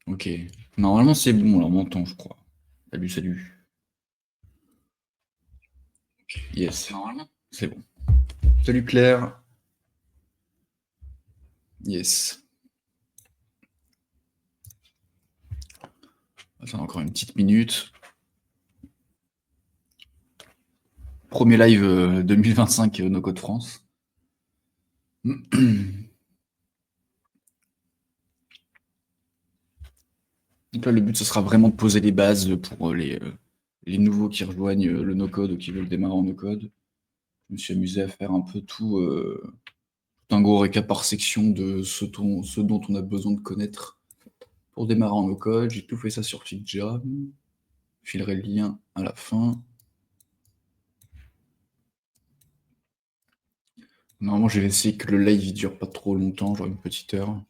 Ok. Normalement, c'est bon, là, on m'entend, je crois. Salut, salut. Yes. Normalement. C'est bon. Salut Claire. Yes. Attends encore une petite minute. Premier live 2025 No Code France. Donc là, le but, ce sera vraiment de poser les bases pour les nouveaux qui rejoignent le no-code ou qui veulent démarrer en no-code. Je me suis amusé à faire un peu tout un gros récap par section de ce dont on a besoin de connaître pour démarrer en no-code. J'ai tout fait ça sur FigJam. Je filerai le lien à la fin. Normalement, je vais essayer que le live il dure pas trop longtemps, genre une petite heure.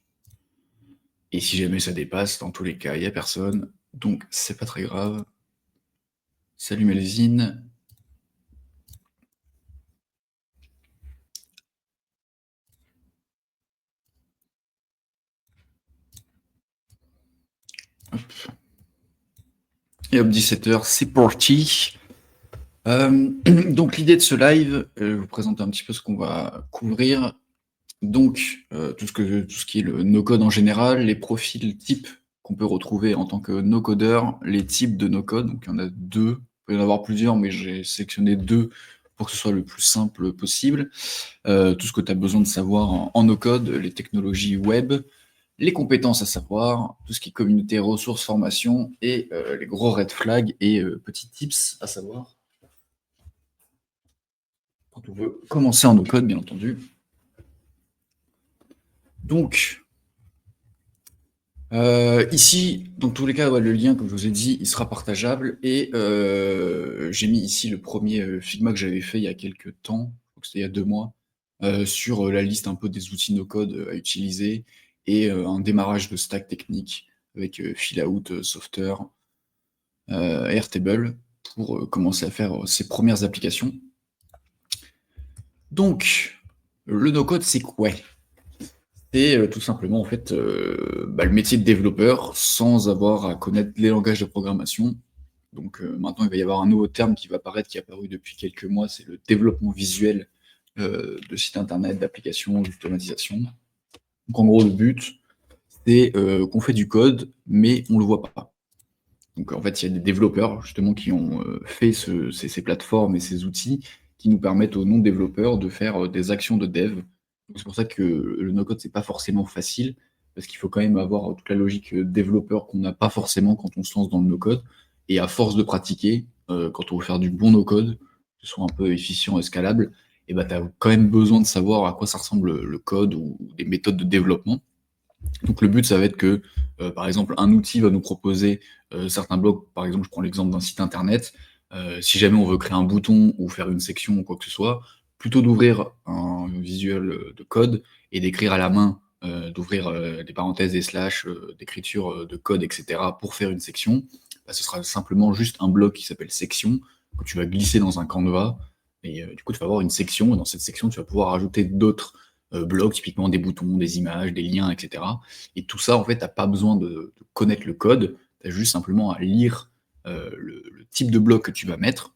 Et si jamais ça dépasse, dans tous les cas, il n'y a personne. Donc, c'est pas très grave. Salut Melzine. Hop. Et hop, 17h, c'est parti. Donc, l'idée de ce live, je vais vous présenter un petit peu ce qu'on va couvrir. Donc, tout ce qui est le no-code en général, les profils types qu'on peut retrouver en tant que no-codeur, les types de no-code. Donc, il y en a deux. Il peut y en avoir plusieurs, mais j'ai sélectionné deux pour que ce soit le plus simple possible. Tout ce que tu as besoin de savoir en no-code, les technologies web, les compétences à savoir, tout ce qui est communauté, ressources, formation, et les gros red flags et petits tips à savoir quand on veut commencer en no-code, bien entendu. Donc, ici, dans tous les cas, ouais, le lien, comme je vous ai dit, il sera partageable, et j'ai mis ici le premier Figma que j'avais fait il y a quelques temps, je crois que c'était il y a 2 mois, sur la liste un peu des outils no-code à utiliser, et un démarrage de stack technique avec Filout, Softer, Airtable, pour commencer à faire ses premières applications. Donc, le no-code, c'est quoi? C'est tout simplement en fait le métier de développeur sans avoir à connaître les langages de programmation. Donc maintenant, il va y avoir un nouveau terme qui va apparaître, qui est apparu depuis quelques mois, c'est le développement visuel de sites internet, d'applications, d'automatisation. Donc en gros, le but, c'est qu'on fait du code, mais on ne le voit pas. Donc en fait, il y a des développeurs justement qui ont fait ces plateformes et ces outils qui nous permettent aux non-développeurs de faire des actions de dev. Donc c'est pour ça que le no-code, c'est pas forcément facile, parce qu'il faut quand même avoir toute la logique développeur qu'on n'a pas forcément quand on se lance dans le no-code. Et à force de pratiquer, quand on veut faire du bon no-code, que ce soit un peu efficient et scalable, et ben, tu as quand même besoin de savoir à quoi ça ressemble le code ou des méthodes de développement. Donc le but, ça va être que, par exemple, un outil va nous proposer certains blocs. Par exemple, je prends l'exemple d'un site internet. Si jamais on veut créer un bouton ou faire une section ou quoi que ce soit, plutôt d'ouvrir un visuel de code et d'écrire à la main, d'ouvrir des parenthèses, des slash, d'écriture de code, etc. pour faire une section, bah, ce sera simplement juste un bloc qui s'appelle section que tu vas glisser dans un Canva. Et du coup, tu vas avoir une section, et dans cette section, tu vas pouvoir ajouter d'autres blocs, typiquement des boutons, des images, des liens, etc. Et tout ça, en fait, tu n'as pas besoin de connaître le code, tu as juste simplement à lire le type de bloc que tu vas mettre,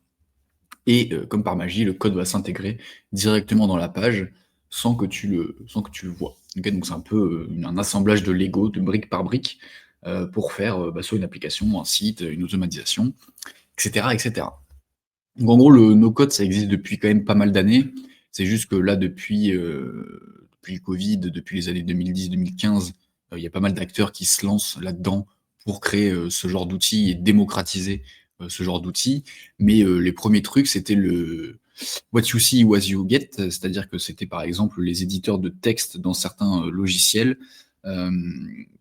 et comme par magie, le code va s'intégrer directement dans la page sans que tu le vois. Okay, donc c'est un peu un assemblage de Lego, de brique par brique, pour faire soit une application, un site, une automatisation, etc. etc. Donc en gros, le no-code, ça existe depuis quand même pas mal d'années. C'est juste que là, depuis le Covid, depuis les années 2010-2015, il y a pas mal d'acteurs qui se lancent là-dedans pour créer ce genre d'outils et démocratiser ce genre d'outils. Mais les premiers trucs, c'était le what you see, what you get, c'est-à-dire que c'était par exemple les éditeurs de texte dans certains logiciels. Euh,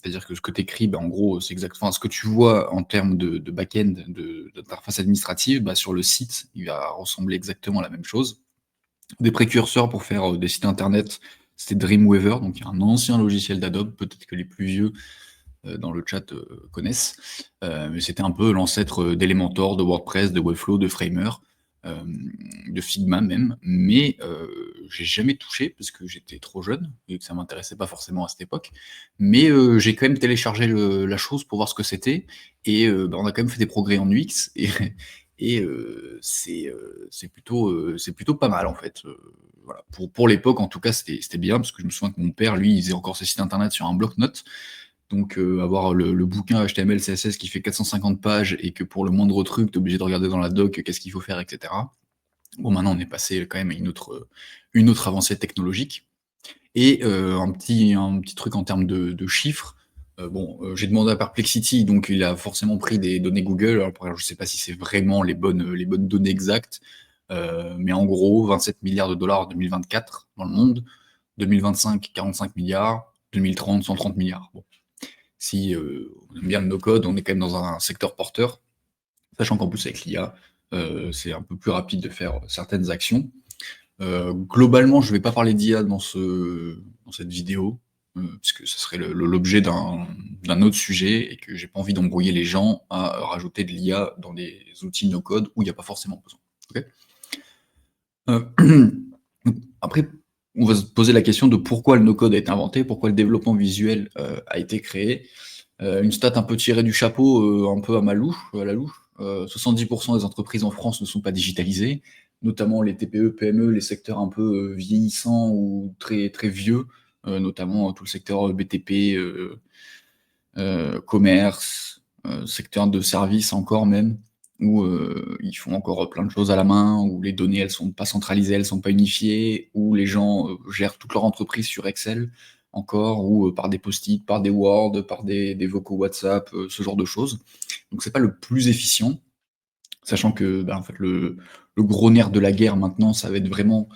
C'est-à-dire que ce que tu écris, bah, en gros, c'est exactement ce que tu vois en termes de back-end, d'interface administrative, bah, sur le site, il va ressembler exactement à la même chose. Des précurseurs pour faire des sites internet, c'était Dreamweaver, donc un ancien logiciel d'Adobe, peut-être que les plus vieux dans le chat connaissent. Mais c'était un peu l'ancêtre d'Elementor, de WordPress, de Webflow, de Framer, de Figma même. Mais j'ai jamais touché parce que j'étais trop jeune et que ça m'intéressait pas forcément à cette époque. Mais, j'ai quand même téléchargé la chose pour voir ce que c'était et bah, on a quand même fait des progrès en UX et c'est plutôt pas mal en fait, voilà. Pour l'époque en tout cas, c'était bien parce que je me souviens que mon père, lui, il faisait encore ses sites internet sur un bloc-notes. Donc, avoir le bouquin HTML, CSS qui fait 450 pages et que pour le moindre truc, tu es obligé de regarder dans la doc, qu'est-ce qu'il faut faire et cetera. Bon, maintenant, on est passé quand même à une autre avancée technologique et un petit truc en termes de chiffres. Bon, j'ai demandé à Perplexity, donc il a forcément pris des données Google. Alors, je sais pas si c'est vraiment les bonnes données exactes, mais en gros, 27 milliards de dollars en 2024 dans le monde, 2025, 45 milliards, 2030, 130 milliards. Bon, si on aime bien le no-code, on est quand même dans un secteur porteur, sachant qu'en plus avec l'IA, c'est un peu plus rapide de faire certaines actions. Globalement, je ne vais pas parler d'IA dans cette vidéo, puisque ce serait l'objet d'un autre sujet et que j'ai pas envie d'embrouiller les gens à rajouter de l'IA dans des outils no-code où il n'y a pas forcément besoin. Ok. Après, on va se poser la question de pourquoi le no-code a été inventé, pourquoi le développement visuel a été créé. Une stat un peu tirée du chapeau, un peu à la louche. 70% des entreprises en France ne sont pas digitalisées, notamment les TPE, PME, les secteurs un peu vieillissants ou très, très vieux, notamment tout le secteur BTP, commerce, secteur de services encore même, où ils font encore plein de choses à la main, où les données elles sont pas centralisées, elles sont pas unifiées, où les gens gèrent toute leur entreprise sur Excel encore, ou par des post-it, par des Word, par des vocaux WhatsApp, ce genre de choses. Donc c'est pas le plus efficient, sachant que bah, en fait le gros nerf de la guerre maintenant, ça va être vraiment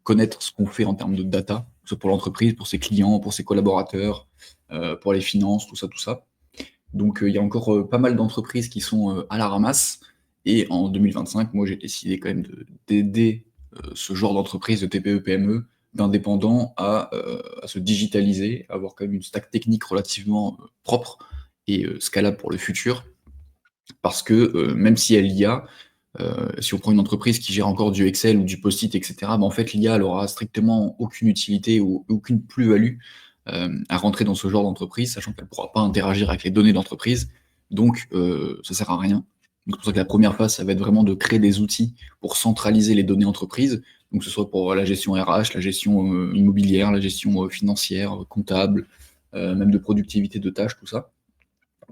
connaître ce qu'on fait en termes de data, que ce soit pour l'entreprise, pour ses clients, pour ses collaborateurs, pour les finances, tout ça, tout ça. Donc il y a encore pas mal d'entreprises qui sont à la ramasse. Et en 2025, moi j'ai décidé quand même d'aider ce genre d'entreprise, de TPE, PME, d'indépendants à se digitaliser, à avoir quand même une stack technique relativement propre et scalable pour le futur. Parce que même si elle y a, si on prend une entreprise qui gère encore du Excel ou du Post-it, etc., bah, en fait l'IA elle aura strictement aucune utilité ou aucune plus-value à rentrer dans ce genre d'entreprise, sachant qu'elle ne pourra pas interagir avec les données d'entreprise, donc ça sert à rien. Donc c'est pour ça que la première phase, ça va être vraiment de créer des outils pour centraliser les données entreprises, donc que ce soit pour la gestion RH, la gestion immobilière, la gestion financière, comptable, même de productivité de tâches, tout ça,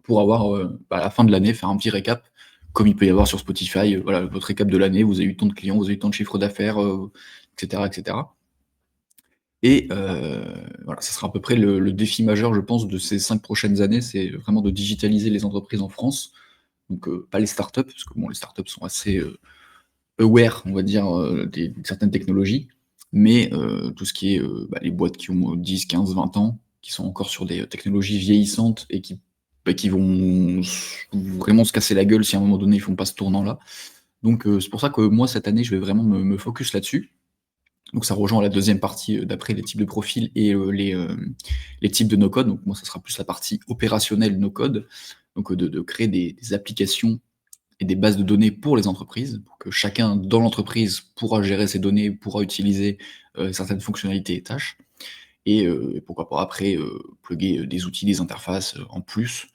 pour avoir à la fin de l'année, faire un petit récap, comme il peut y avoir sur Spotify, voilà, votre récap de l'année, vous avez eu tant de clients, vous avez eu tant de chiffre d'affaires, etc., etc. Et voilà, ça sera à peu près le défi majeur, je pense, de ces 5 prochaines années, c'est vraiment de digitaliser les entreprises en France. Donc pas les startups, parce que bon, les startups sont assez aware, on va dire, de certaines technologies, mais tout ce qui est les boîtes qui ont 10, 15, 20 ans, qui sont encore sur des technologies vieillissantes et qui vont vraiment se casser la gueule si à un moment donné ils font pas ce tournant-là. Donc c'est pour ça que moi, cette année, je vais vraiment me focus là-dessus. Donc ça rejoint la deuxième partie d'après les types de profils et les types de no-code. Donc moi, ça sera plus la partie opérationnelle no-code, donc de créer des applications et des bases de données pour les entreprises, pour que chacun dans l'entreprise pourra gérer ses données, pourra utiliser certaines fonctionnalités et tâches, et pourquoi pas après plugger des outils, des interfaces en plus.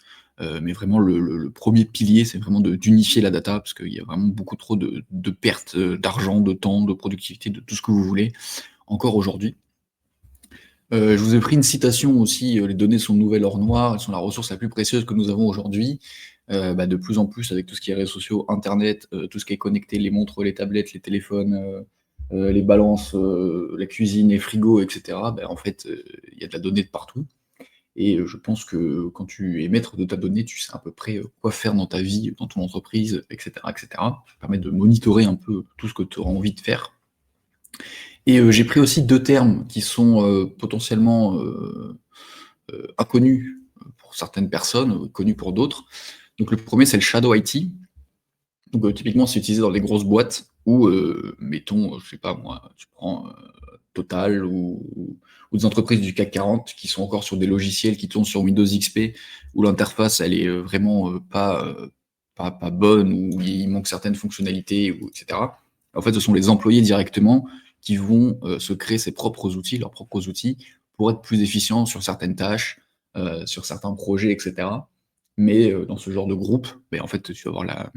Mais vraiment, le premier pilier, c'est vraiment d'unifier la data, parce qu'il y a vraiment beaucoup trop de pertes d'argent, de temps, de productivité, de tout ce que vous voulez, encore aujourd'hui. Je vous ai pris une citation aussi, les données sont nouvelles or noir, elles sont la ressource la plus précieuse que nous avons aujourd'hui. De plus en plus, avec tout ce qui est réseaux sociaux, internet, tout ce qui est connecté, les montres, les tablettes, les téléphones, les balances, la cuisine, les frigos, etc., en fait, il y a de la donnée de partout. Et je pense que quand tu es maître de ta donnée, tu sais à peu près quoi faire dans ta vie, dans ton entreprise, etc., etc. Ça permet de monitorer un peu tout ce que tu auras envie de faire. Et j'ai pris aussi deux termes qui sont potentiellement inconnus pour certaines personnes, connus pour d'autres. Donc le premier, c'est le shadow IT. Donc typiquement, c'est utilisé dans les grosses boîtes où, mettons, je sais pas moi, tu prends Total ou des entreprises du CAC 40 qui sont encore sur des logiciels qui tournent sur Windows XP, où l'interface, elle est vraiment pas bonne, où il manque certaines fonctionnalités, ou, etc. En fait, ce sont les employés directement qui vont se créer ses propres outils, leurs propres outils, pour être plus efficients sur certaines tâches, sur certains projets, etc. Mais dans ce genre de groupe, ben, en fait, tu vas avoir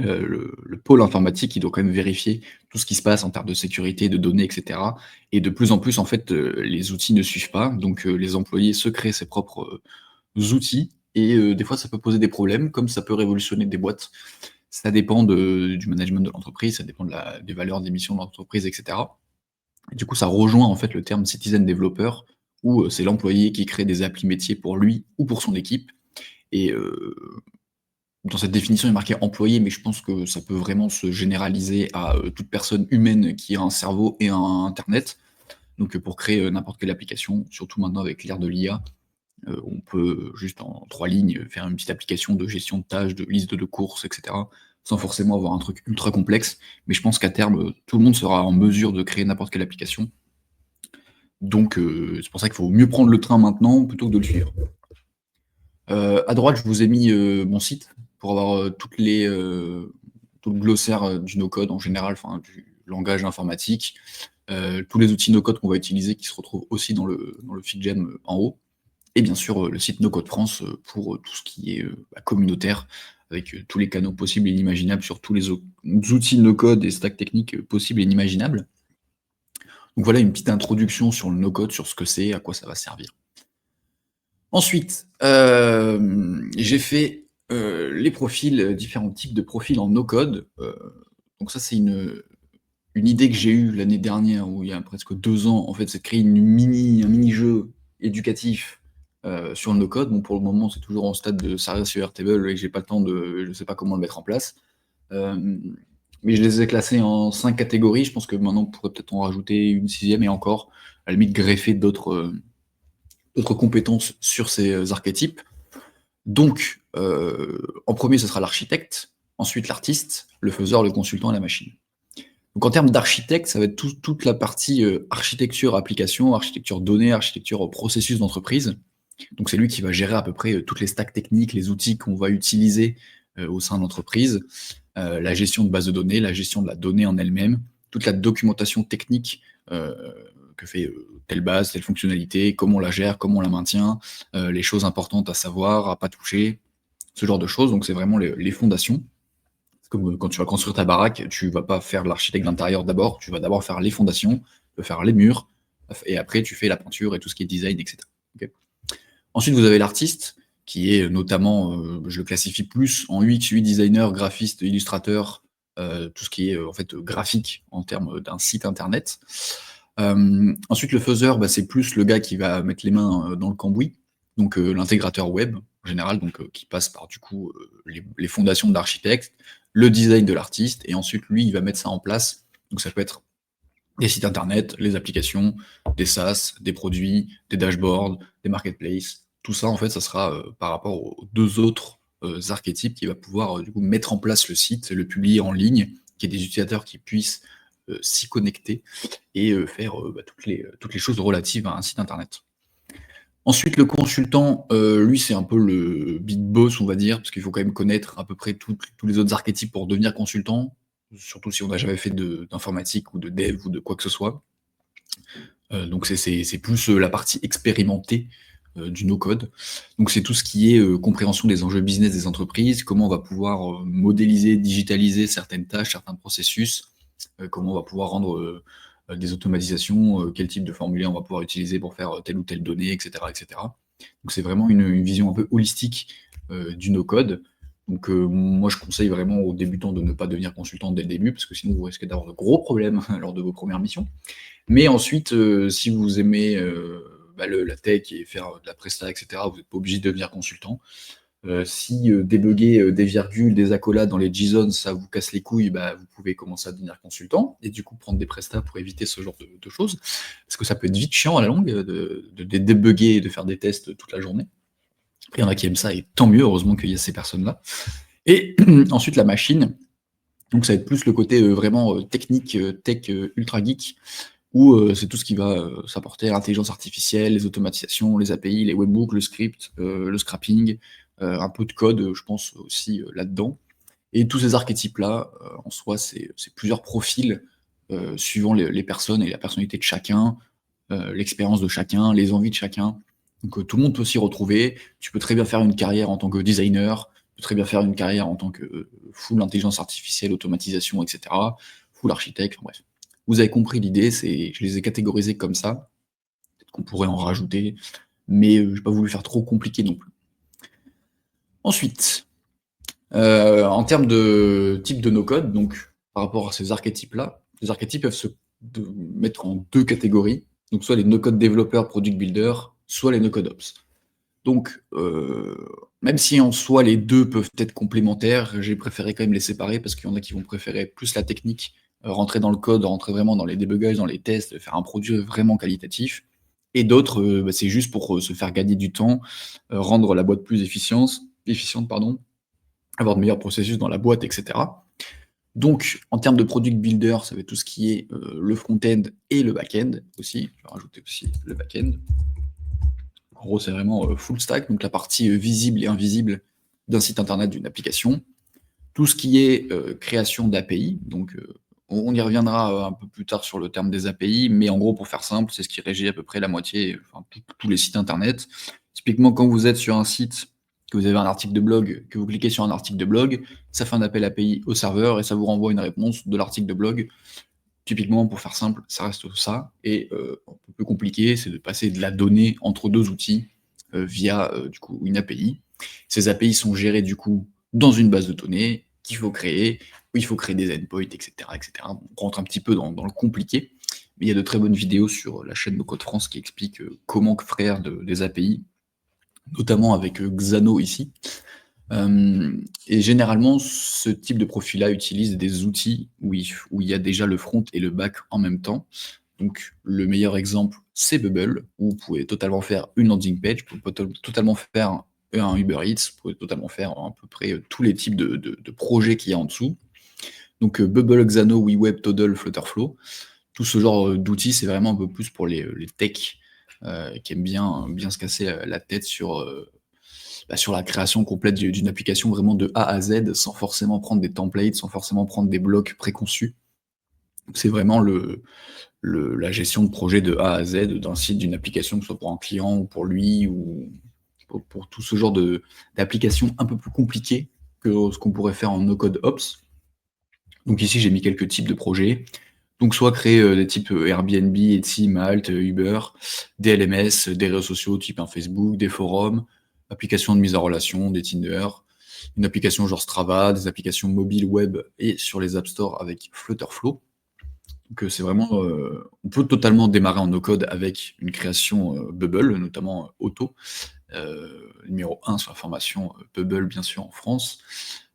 le pôle informatique qui doit quand même vérifier tout ce qui se passe en termes de sécurité, de données, et cetera. Et de plus en plus, en fait, les outils ne suivent pas. Donc, les employés se créent ses propres outils. Et des fois, ça peut poser des problèmes, comme ça peut révolutionner des boîtes. Ça dépend du management de l'entreprise, ça dépend des valeurs, des missions de l'entreprise, et cetera. Et du coup, ça rejoint en fait le terme citizen developer, où c'est l'employé qui crée des applis métiers pour lui ou pour son équipe. Et dans cette définition, il est marqué employé, mais je pense que ça peut vraiment se généraliser à toute personne humaine qui a un cerveau et un internet. Donc pour créer n'importe quelle application, surtout maintenant avec l'ère de l'IA, on peut juste en 3 lignes faire une petite application de gestion de tâches, de liste de courses, et cetera, sans forcément avoir un truc ultra complexe. Mais je pense qu'à terme, tout le monde sera en mesure de créer n'importe quelle application. Donc c'est pour ça qu'il faut mieux prendre le train maintenant plutôt que de le suivre. À droite, je vous ai mis mon site pour avoir tout le glossaire du no-code en général, enfin du langage informatique, tous les outils no-code qu'on va utiliser qui se retrouvent aussi dans le feedgem en haut. Et bien sûr, le site No Code France pour tout ce qui est communautaire, avec tous les canaux possibles et inimaginables sur tous les outils no-code et stacks techniques possibles et inimaginables. Donc voilà une petite introduction sur le no-code, sur ce que c'est, à quoi ça va servir. Ensuite, j'ai fait les profils, différents types de profils en no-code. Donc ça, c'est une idée que j'ai eue l'année dernière, ou il y a presque 2 ans, en fait, c'est de créer un mini-jeu éducatif sur le no-code. Bon, pour le moment, c'est toujours en stade de service sur Airtable et j'ai pas le temps je sais pas comment le mettre en place. Mais je les ai classés en 5 catégories. Je pense que maintenant, on pourrait peut-être en rajouter une 6e et encore, à la limite, greffer d'autres compétences sur ces archétypes. Donc, en premier, ce sera l'architecte, ensuite l'artiste, le faiseur, le consultant et la machine. Donc en termes d'architecte, ça va être toute la partie architecture application, architecture données, architecture processus d'entreprise. Donc c'est lui qui va gérer à peu près toutes les stacks techniques, les outils qu'on va utiliser au sein de l'entreprise, la gestion de base de données, la gestion de la donnée en elle-même, toute la documentation technique que fait telle base, telle fonctionnalité, comment on la gère, comment on la maintient, les choses importantes à savoir, à pas toucher, ce genre de choses. Donc c'est vraiment les fondations. C'est comme quand tu vas construire ta baraque, tu vas pas faire l'architecte d'intérieur d'abord, tu vas d'abord faire les fondations, faire les murs, et après tu fais la peinture et tout ce qui est design, etc. Okay. Ensuite, vous avez l'artiste, qui est notamment, je le classifie plus en UX, UI designer, graphiste, illustrateur, tout ce qui est en fait graphique en termes d'un site internet. Ensuite, le faiseur, c'est plus le gars qui va mettre les mains dans le cambouis, donc l'intégrateur web en général, donc qui passe par du coup les fondations de l'architecte, le design de l'artiste, et ensuite lui, il va mettre ça en place. Donc ça peut être des sites internet, les applications, des SaaS, des produits, des dashboards, des marketplaces. Tout ça, en fait, ça sera par rapport aux 2 autres archétypes qui va pouvoir du coup mettre en place le site, le publier en ligne, qu'il y ait des utilisateurs qui puissent s'y connecter et faire toutes les choses relatives à un site internet. Ensuite, le consultant, lui, c'est un peu le big boss, on va dire, parce qu'il faut quand même connaître à peu près tous les autres archétypes pour devenir consultant, surtout si on n'a jamais fait d'informatique ou de dev ou de quoi que ce soit. Donc c'est plus la partie expérimentée du no-code. Donc c'est tout ce qui est compréhension des enjeux business des entreprises, comment on va pouvoir modéliser, digitaliser certaines tâches, certains processus, comment on va pouvoir rendre des automatisations, quel type de formulaire on va pouvoir utiliser pour faire telle ou telle donnée, etc. etc. Donc c'est vraiment une vision un peu holistique du no-code. Donc moi je conseille vraiment aux débutants de ne pas devenir consultant dès le début, parce que sinon vous risquez d'avoir de gros problèmes lors de vos premières missions. Mais ensuite, si vous aimez la tech et faire de la presta, etc., vous n'êtes pas obligé de devenir consultant. Si débugger des virgules, des accolades dans les JSON, ça vous casse les couilles, vous pouvez commencer à devenir consultant et du coup prendre des prestats pour éviter ce genre de choses. Parce que ça peut être vite chiant à la longue de débugger et de faire des tests toute la journée. Après, il y en a qui aiment ça et tant mieux, heureusement qu'il y a ces personnes-là. Et ensuite, la machine. Donc ça va être plus le côté vraiment technique, tech, ultra geek, où c'est tout ce qui va s'apporter à l'intelligence artificielle, les automatisations, les API, les webhooks, le script, le scrapping, un peu de code, je pense aussi là-dedans. Et tous ces archétypes-là, en soi, c'est plusieurs profils suivant les personnes et la personnalité de chacun, l'expérience de chacun, les envies de chacun. Donc tout le monde peut s'y retrouver. Tu peux très bien faire une carrière en tant que designer, tu peux très bien faire une carrière en tant que full intelligence artificielle, automatisation, et cetera, full architecte, bref. Vous avez compris l'idée, je les ai catégorisés comme ça. Peut-être qu'on pourrait en rajouter, mais j'ai pas voulu faire trop compliqué non plus. Ensuite, en termes de type de no-code, donc par rapport à ces archétypes-là, les archétypes peuvent se mettre en 2 catégories, donc soit les no-code développeurs, product builders, soit les no-code ops. Donc, même si en soi les 2 peuvent être complémentaires, j'ai préféré quand même les séparer parce qu'il y en a qui vont préférer plus la technique, rentrer dans le code, rentrer vraiment dans les débugages, dans les tests, faire un produit vraiment qualitatif, et d'autres, c'est juste pour, se faire gagner du temps, rendre la boîte plus efficiente, pardon, avoir de meilleurs processus dans la boîte, et cetera. Donc, en termes de product builder, ça va être tout ce qui est le front-end et le back-end aussi. Je vais rajouter aussi le back-end. En gros, c'est vraiment full stack, donc la partie visible et invisible d'un site internet, d'une application. Tout ce qui est création d'API, donc on y reviendra un peu plus tard sur le terme des API, mais en gros, pour faire simple, c'est ce qui régit à peu près la moitié, enfin tous les sites internet. Typiquement, quand vous êtes sur un site, que vous avez un article de blog, que vous cliquez sur un article de blog, ça fait un appel API au serveur et ça vous renvoie une réponse de l'article de blog. Typiquement, pour faire simple, ça reste ça. Et un peu plus compliqué, c'est de passer de la donnée entre 2 outils via du coup une API. Ces API sont gérées du coup dans une base de données qu'il faut créer, où il faut créer des endpoints, etc., etc. On rentre un petit peu dans le compliqué, mais il y a de très bonnes vidéos sur la chaîne No Code France qui expliquent comment faire des API, notamment avec Xano ici. Et généralement, ce type de profil-là utilise des outils où il y a déjà le front et le back en même temps. Donc, le meilleur exemple, c'est Bubble, où vous pouvez totalement faire une landing page, vous pouvez totalement faire un Uber Eats, vous pouvez totalement faire à peu près tous les types de projets qu'il y a en dessous. Donc, Bubble, Xano, WeWeb, Toddle, Flutterflow, tout ce genre d'outils, c'est vraiment un peu plus pour les techs qui aiment bien se casser la tête sur la création complète d'une application vraiment de A à Z, sans forcément prendre des templates, sans forcément prendre des blocs préconçus. C'est vraiment la gestion de projet de A à Z d'un site, d'une application, que ce soit pour un client ou pour lui, ou pour tout ce genre d'applications un peu plus compliquées que ce qu'on pourrait faire en no-code ops. Donc ici, j'ai mis quelques types de projets. Donc soit créer des types Airbnb, Etsy, Malte, Uber, des LMS, des réseaux sociaux type un Facebook, des forums, applications de mise en relation, des Tinder, une application genre Strava, des applications mobiles web et sur les App Store avec Flutterflow. Donc c'est vraiment, on peut totalement démarrer en no-code avec une création Bubble, notamment Auto, numéro 1 sur la formation Bubble bien sûr en France.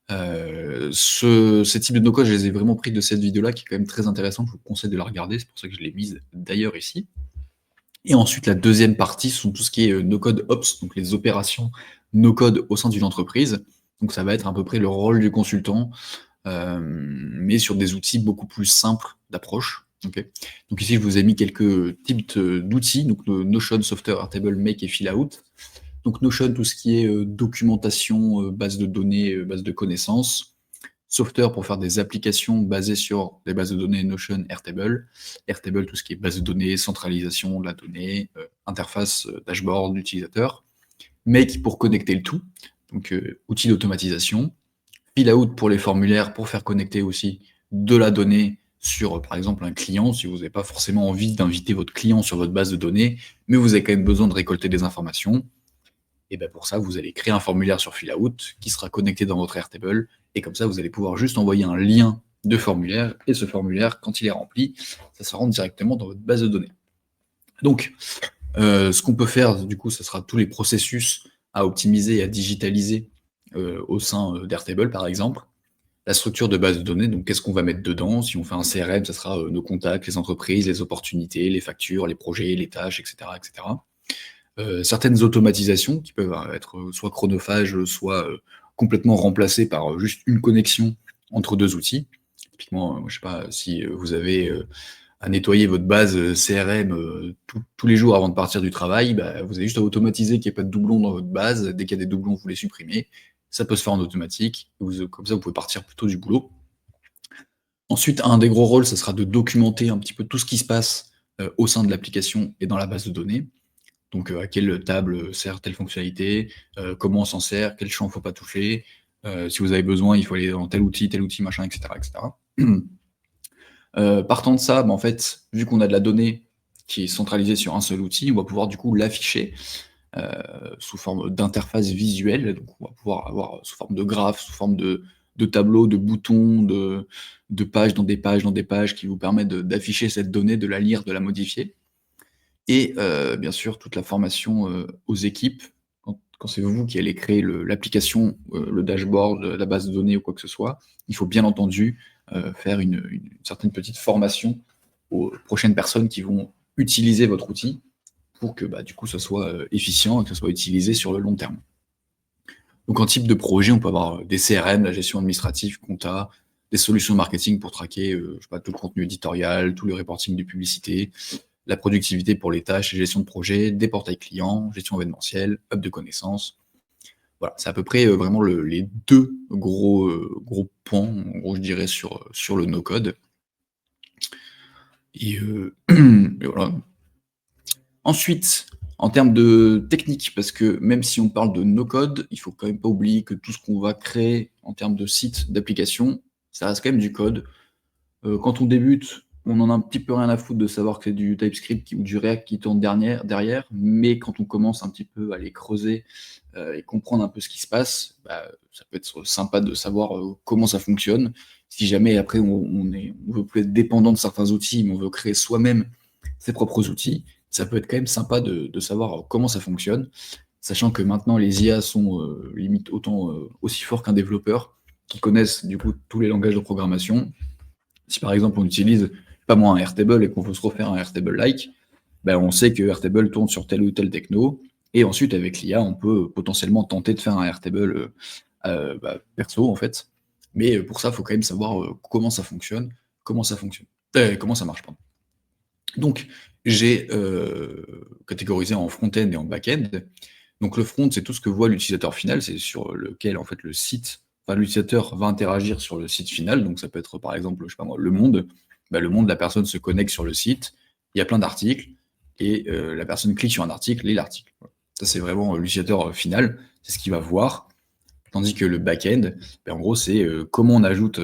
Ces types de no-code, je les ai vraiment pris de cette vidéo-là, qui est quand même très intéressante. Je vous conseille de la regarder, c'est pour ça que je l'ai mise d'ailleurs ici. Et ensuite, la deuxième partie sont tout ce qui est no-code ops, donc les opérations no-code au sein d'une entreprise. Donc ça va être à peu près le rôle du consultant, mais sur des outils beaucoup plus simples d'approche. Okay. Donc ici, je vous ai mis quelques types d'outils, donc Notion, Software, Airtable, Make et Fillout. Donc Notion, tout ce qui est documentation, base de données, base de connaissances. Software pour faire des applications basées sur des bases de données Notion, Airtable. Airtable, tout ce qui est base de données, centralisation de la donnée, interface, dashboard d'utilisateur. Make pour connecter le tout, donc outil d'automatisation. Fillout pour les formulaires, pour faire connecter aussi de la donnée sur, par exemple, un client, si vous n'avez pas forcément envie d'inviter votre client sur votre base de données, mais vous avez quand même besoin de récolter des informations. Et bien pour ça, vous allez créer un formulaire sur Fillout qui sera connecté dans votre Airtable, et comme ça, vous allez pouvoir juste envoyer un lien de formulaire, et ce formulaire, quand il est rempli, ça se rentre directement dans votre base de données. Donc, ce qu'on peut faire, du coup, ce sera tous les processus à optimiser et à digitaliser au sein d'Airtable, par exemple. La structure de base de données, donc qu'est-ce qu'on va mettre dedans? Si on fait un CRM, ça sera nos contacts, les entreprises, les opportunités, les factures, les projets, les tâches, etc. etc. Certaines automatisations qui peuvent être soit chronophages, soit complètement remplacées par juste une connexion entre 2 outils. Typiquement, je ne sais pas si vous avez à nettoyer votre base CRM tous les jours avant de partir du travail, bah, vous avez juste à automatiser qu'il n'y ait pas de doublons dans votre base. Dès qu'il y a des doublons, vous les supprimez. Ça peut se faire en automatique. Comme ça, vous pouvez partir plutôt du boulot. Ensuite, un des gros rôles, ça sera de documenter un petit peu tout ce qui se passe, au sein de l'application et dans la base de données. Donc, à quelle table sert telle fonctionnalité, comment on s'en sert, quel champ faut pas toucher, si vous avez besoin, il faut aller dans tel outil, machin, et cetera, et cetera. Partant de ça, bah, en fait, vu qu'on a de la donnée qui est centralisée sur un seul outil, on va pouvoir du coup l'afficher, heu, sous forme d'interface visuelle. Donc on va pouvoir avoir sous forme de graphe, sous forme de tableaux, de boutons, de pages dans des pages dans des pages qui vous permettent d'afficher cette donnée, de la lire, de la modifier. Et bien sûr, toute la formation, aux équipes, quand c'est vous qui allez créer l'application, le dashboard, la base de données ou quoi que ce soit, il faut bien entendu, faire une certaine petite formation aux prochaines personnes qui vont utiliser votre outil pour que, bah, du coup, ça soit, efficient et que ça soit utilisé sur le long terme. Donc en type de projet, on peut avoir, des CRM, la gestion administrative, compta, des solutions marketing pour traquer, je sais pas, tout le contenu éditorial, tout le reporting de publicité, la productivité pour les tâches et gestion de projet, des portails clients, gestion événementielle, hub de connaissances. Voilà, c'est à peu près, vraiment les 2 gros points, en gros, je dirais sur le no code et et voilà. Ensuite, en termes de technique, parce que même si on parle de no code, il faut quand même pas oublier que tout ce qu'on va créer en termes de sites, d'applications, ça reste quand même du code. Quand on débute, on en a un petit peu rien à foutre de savoir que c'est du TypeScript ou du React qui tourne derrière, mais quand on commence un petit peu à les creuser, et comprendre un peu ce qui se passe, bah, ça peut être sympa de savoir, comment ça fonctionne. Si jamais après on veut plus être dépendant de certains outils, mais on veut créer soi-même ses propres outils, ça peut être quand même sympa de savoir comment ça fonctionne. Sachant que maintenant les IA sont, limite autant, aussi forts qu'un développeur, qui connaissent du coup tous les langages de programmation. Si par exemple on utilise, pas moi, un Airtable et qu'on veut se refaire un Airtable-like, ben on sait que Airtable tourne sur tel ou tel techno, et ensuite avec l'IA, on peut potentiellement tenter de faire un Airtable bah, perso en fait. Mais pour ça, il faut quand même savoir comment ça fonctionne, comment ça marche, pardon. Donc, j'ai catégorisé en front-end et en back-end. Donc le front, c'est tout ce que voit l'utilisateur final, c'est sur lequel en fait le site, enfin l'utilisateur va interagir sur le site final. Donc ça peut être par exemple, je sais pas moi, Le Monde. Bah, Le Monde, la personne se connecte sur le site, il y a plein d'articles, et la personne clique sur un article, lit l'article. Voilà. Ça c'est vraiment l'utilisateur final, c'est ce qu'il va voir. Tandis que le back-end, bah, en gros, c'est comment on ajoute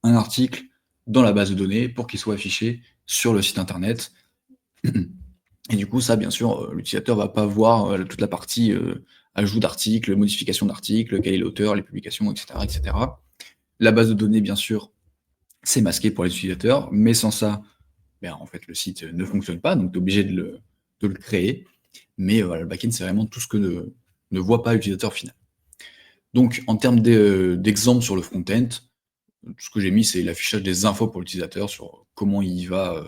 un article dans la base de données pour qu'il soit affiché sur le site internet. Et du coup, ça, bien sûr, l'utilisateur va pas voir, toute la partie, ajout d'articles, modification d'articles, quel est l'auteur, les publications, et cetera, et cetera. La base de données, bien sûr, c'est masqué pour les utilisateurs, mais sans ça, ben, en fait, le site ne fonctionne pas, donc tu es obligé de le créer. Mais voilà, le back-end, c'est vraiment tout ce que ne voit pas l'utilisateur final. Donc, en termes d'exemples sur le front-end, tout ce que j'ai mis, c'est l'affichage des infos pour l'utilisateur sur comment il va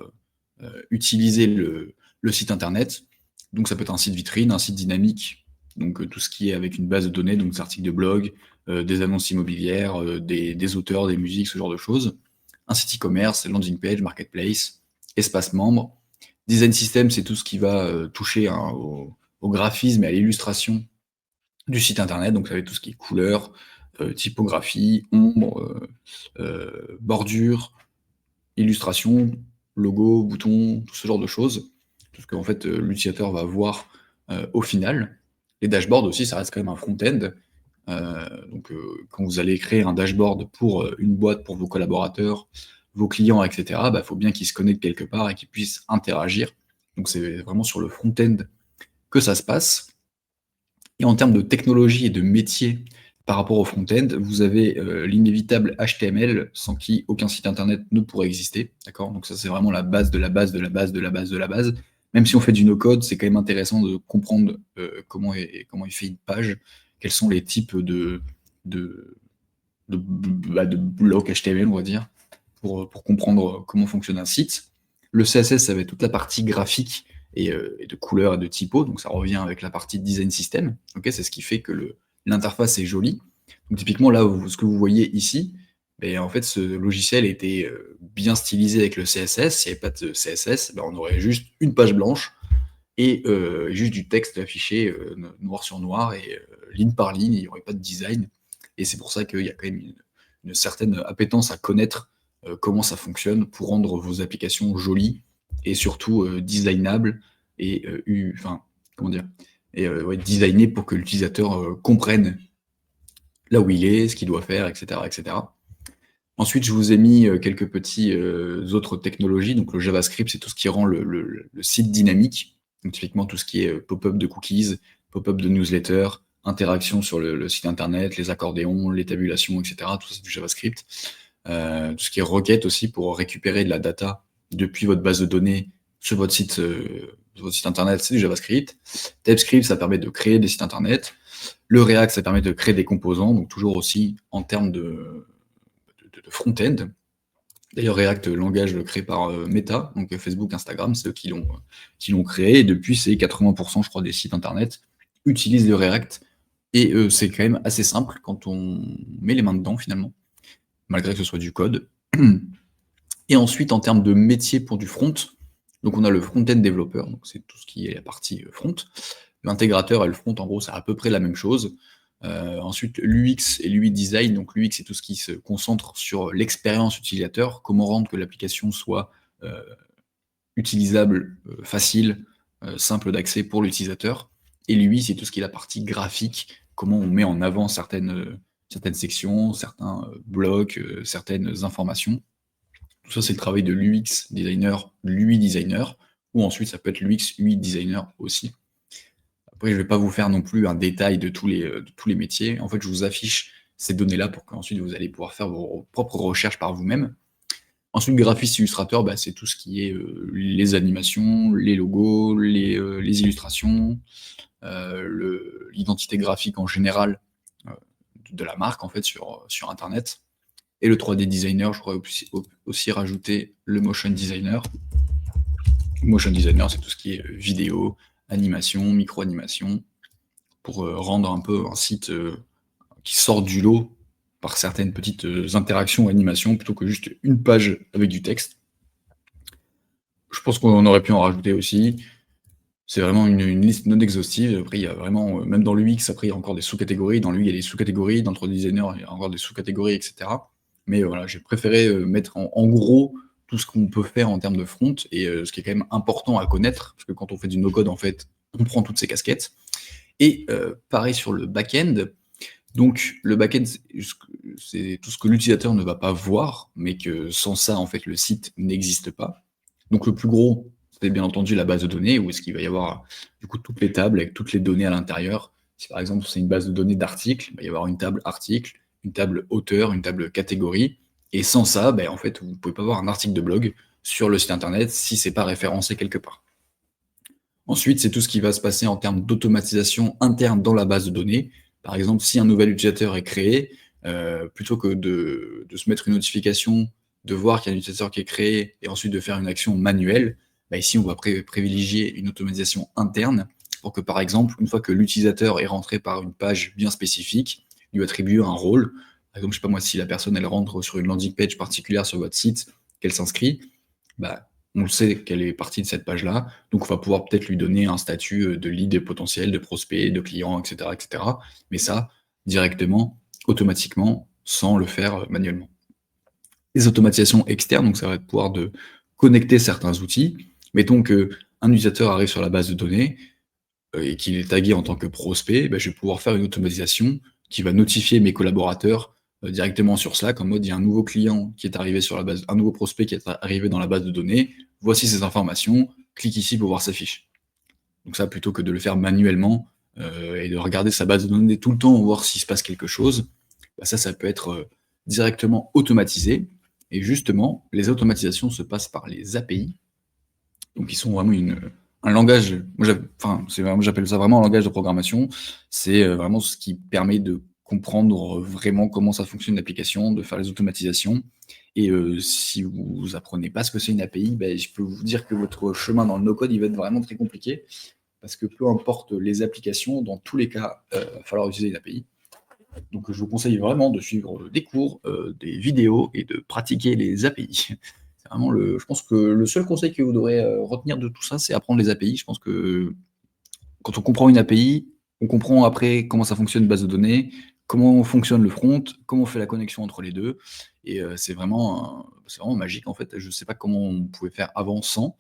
utiliser le site internet. Donc ça peut être un site vitrine, un site dynamique, donc tout ce qui est avec une base de données, donc des articles de blog, des annonces immobilières, des auteurs, des musiques, ce genre de choses. Un site e-commerce, landing page, marketplace, espace membre. Design system, c'est tout ce qui va toucher hein, au graphisme et à l'illustration du site internet, donc ça va être tout ce qui est couleur, typographie, ombre, bordure, illustration, logo, bouton, tout ce genre de choses. Tout ce qu'en fait, l'utilisateur va voir, au final. Les dashboards aussi, ça reste quand même un front-end. Donc, quand vous allez créer un dashboard pour, une boîte, pour vos collaborateurs, vos clients et cetera, bah, faut bien qu'ils se connectent quelque part et qu'ils puissent interagir. Donc c'est vraiment sur le front-end que ça se passe. Et en termes de technologie et de métier par rapport au front-end, vous avez l'inévitable HTML, sans qui aucun site internet ne pourrait exister. D'accord. Donc ça, c'est vraiment la base de la base de la base de la base de la base. Même si on fait du no-code, c'est quand même intéressant de comprendre comment est fait une page, quels sont les types de, de blocs HTML, on va dire, pour comprendre comment fonctionne un site. Le CSS, ça va être toute la partie graphique et de couleurs et de typo, donc ça revient avec la partie design system. Okay, c'est ce qui fait que l'interface est jolie. Donc typiquement, là, ce que vous voyez ici, ben, en fait, ce logiciel était bien stylisé avec le CSS. S'il n'y avait pas de CSS, ben, on aurait juste une page blanche et juste du texte affiché noir sur noir et ligne par ligne, il n'y aurait pas de design. Et c'est pour ça qu'il y a quand même une certaine appétence à connaître comment ça fonctionne pour rendre vos applications jolies et surtout designables et enfin, comment dire? Et ouais, designées pour que l'utilisateur comprenne là où il est, ce qu'il doit faire, et cetera, et cetera. Ensuite, je vous ai mis quelques petits autres technologies. Donc, le JavaScript, c'est tout ce qui rend le site dynamique. Donc, typiquement, tout ce qui est pop-up de cookies, pop-up de newsletter, interaction sur le site internet, les accordéons, les tabulations, etc. Tout ça, c'est du JavaScript. Tout ce qui est requête aussi pour récupérer de la data depuis votre base de données sur votre site internet, c'est du JavaScript. TypeScript, ça permet de créer des sites internet. Le React, ça permet de créer des composants, donc toujours aussi en termes de front-end. D'ailleurs, React, langage créé par Meta, donc Facebook, Instagram, c'est eux qui l'ont créé, et depuis, c'est 80%, je crois, des sites internet utilisent le React, et c'est quand même assez simple quand on met les mains dedans, finalement, malgré que ce soit du code. Et ensuite, en termes de métier pour du front, donc on a le front-end développeur, donc c'est tout ce qui est la partie front. L'intégrateur et le front, en gros, c'est à peu près la même chose. Ensuite, l'UX et l'UI design. Donc l'UX, c'est tout ce qui se concentre sur l'expérience utilisateur, comment rendre que l'application soit utilisable, facile, simple d'accès pour l'utilisateur. Et l'UI, c'est tout ce qui est la partie graphique, comment on met en avant certaines sections, certains blocs, certaines informations. Tout ça, c'est le travail de l'UX designer, l'UI designer, ou ensuite ça peut être l'UX UI designer aussi. Après, je ne vais pas vous faire non plus un détail de tous les métiers. En fait, je vous affiche ces données-là pour qu'ensuite vous allez pouvoir faire vos propres recherches par vous-même. Ensuite, graphiste illustrateur, bah, c'est tout ce qui est les animations, les logos, les illustrations, l'identité graphique en général euh, de la marque en fait sur Internet. Et le 3D designer, je pourrais aussi rajouter le motion designer. Motion designer, c'est tout ce qui est vidéo, animation, micro-animation, pour rendre un peu un site qui sort du lot par certaines petites interactions ou animations, plutôt que juste une page avec du texte. Je pense qu'on aurait pu en rajouter aussi. C'est vraiment une liste non exhaustive. Après, il y a vraiment, même dans l'UX, après, il y a encore des sous-catégories. Dans l'UI, il y a des sous-catégories. Dans le 3D designer, il y a encore des sous-catégories, etc. Mais voilà, j'ai préféré mettre en gros tout ce qu'on peut faire en termes de front, et ce qui est quand même important à connaître, parce que quand on fait du no-code, en fait, on prend toutes ces casquettes. Et pareil sur le back-end. Donc, le back-end, c'est tout ce que l'utilisateur ne va pas voir, mais que sans ça, en fait, le site n'existe pas. Donc, le plus gros, c'est bien entendu la base de données, où est-ce qu'il va y avoir du coup toutes les tables avec toutes les données à l'intérieur. Si par exemple c'est une base de données d'articles, il va y avoir une table article, une table auteur, une table catégorie. Et sans ça, en fait, vous ne pouvez pas avoir un article de blog sur le site internet si c'est pas référencé quelque part. Ensuite, c'est tout ce qui va se passer en termes d'automatisation interne dans la base de données. Par exemple, si un nouvel utilisateur est créé, plutôt que de se mettre une notification, de voir qu'il y a un utilisateur qui est créé et ensuite de faire une action manuelle, ici, on va privilégier une automatisation interne pour que, par exemple, une fois que l'utilisateur est rentré par une page bien spécifique, lui attribuer un rôle. Par exemple, je sais pas moi, si la personne elle rentre sur une landing page particulière sur votre site, qu'elle s'inscrit, on le sait qu'elle est partie de cette page-là, donc on va pouvoir peut-être lui donner un statut de lead potentiel, de prospect, de client, etc., etc. Mais ça, directement, automatiquement, sans le faire manuellement. Les automatisations externes, donc ça va être pouvoir de connecter certains outils. Mettons qu'un utilisateur arrive sur la base de données et qu'il est tagué en tant que prospect, je vais pouvoir faire une automatisation qui va notifier mes collaborateurs directement sur Slack en mode il y a un nouveau client qui est arrivé sur la base, un nouveau prospect qui est arrivé dans la base de données, voici ces informations, clique ici pour voir sa fiche. Donc ça, plutôt que de le faire manuellement et de regarder sa base de données tout le temps, voir s'il se passe quelque chose, ça peut être directement automatisé. Et justement, les automatisations se passent par les API, donc ils sont vraiment un langage, moi j'appelle ça vraiment un langage de programmation, c'est vraiment ce qui permet de comprendre vraiment comment ça fonctionne l'application, de faire les automatisations. Et si vous apprenez pas ce que c'est une API, je peux vous dire que votre chemin dans le no-code, il va être vraiment très compliqué, parce que peu importe les applications, dans tous les cas, il va falloir utiliser une API. Donc je vous conseille vraiment de suivre des cours, des vidéos et de pratiquer les API. C'est vraiment je pense que le seul conseil que vous devrez retenir de tout ça, c'est apprendre les API. Je pense que quand on comprend une API, on comprend après comment ça fonctionne une base de données, comment fonctionne le front, comment on fait la connexion entre les 2 et c'est vraiment magique en fait. Je sais pas comment on pouvait faire avant sans,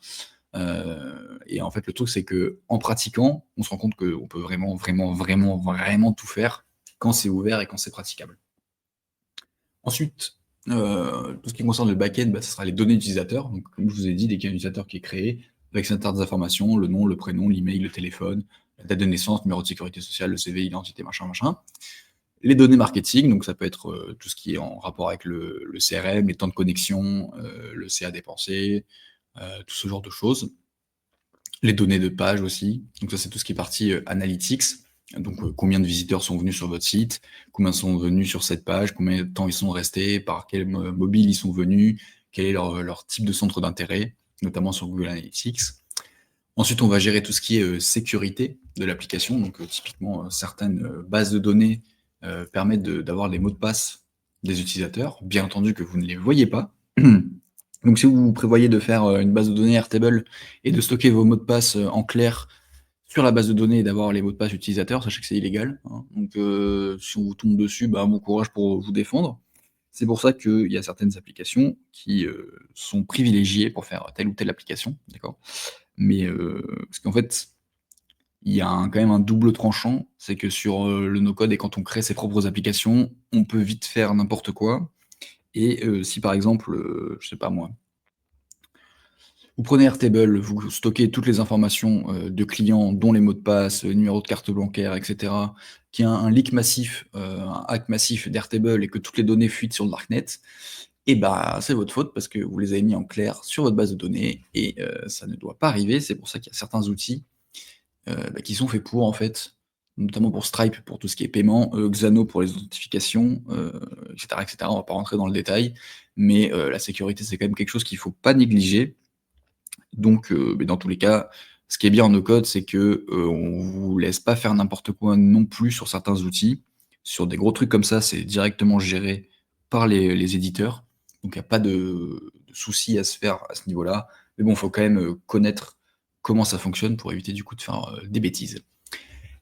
et en fait le truc c'est qu'en pratiquant, on se rend compte qu'on peut vraiment, vraiment, vraiment, vraiment tout faire quand c'est ouvert et quand c'est praticable. Ensuite, tout ce qui concerne le back-end, bah, ce sera les données utilisateurs. Donc comme je vous ai dit, dès qu'il y a un utilisateur qui est créé, avec certaines informations, le nom, le prénom, l'email, le téléphone, la date de naissance, numéro de sécurité sociale, le CV, identité, machin, machin. Les données marketing, donc ça peut être, tout ce qui est en rapport avec le CRM, les temps de connexion, le CA dépensé, tout ce genre de choses. Les données de page aussi, donc ça c'est tout ce qui est partie, analytics, donc combien de visiteurs sont venus sur votre site, combien sont venus sur cette page, combien de temps ils sont restés, par quel mobile ils sont venus, quel est leur type de centre d'intérêt, notamment sur Google Analytics. Ensuite, on va gérer tout ce qui est sécurité de l'application. Donc, typiquement, certaines bases de données permettent d'avoir les mots de passe des utilisateurs, bien entendu que vous ne les voyez pas. Donc, si vous prévoyez de faire une base de données Airtable et de stocker vos mots de passe en clair sur la base de données et d'avoir les mots de passe utilisateurs, sachez que c'est illégal, hein. Donc, si on vous tombe dessus, bah, bon courage pour vous défendre. C'est pour ça qu'il y a certaines applications qui sont privilégiées pour faire telle ou telle application, d'accord? Mais parce qu'en fait, il y a quand même un double tranchant, c'est que sur le no-code et quand on crée ses propres applications, on peut vite faire n'importe quoi. Et si par exemple, je sais pas moi, vous prenez Airtable, vous stockez toutes les informations de clients, dont les mots de passe, numéro de carte bancaire, etc., qu'il y a un leak massif, un hack massif d'Airtable et que toutes les données fuitent sur le darknet, et bah, c'est votre faute parce que vous les avez mis en clair sur votre base de données et ça ne doit pas arriver. C'est pour ça qu'il y a certains outils bah, qui sont faits pour, en fait, notamment pour Stripe, pour tout ce qui est paiement, Xano pour les authentifications, et cetera, et cetera. On va pas rentrer dans le détail, mais la sécurité, c'est quand même quelque chose qu'il faut pas négliger. Donc, mais dans tous les cas, ce qui est bien en no-code, c'est que, on vous laisse pas faire n'importe quoi non plus sur certains outils. Sur des gros trucs comme ça, c'est directement géré par les éditeurs, donc il y a pas de souci à se faire à ce niveau-là. Mais bon, faut quand même, connaître comment ça fonctionne pour éviter du coup de faire, des bêtises.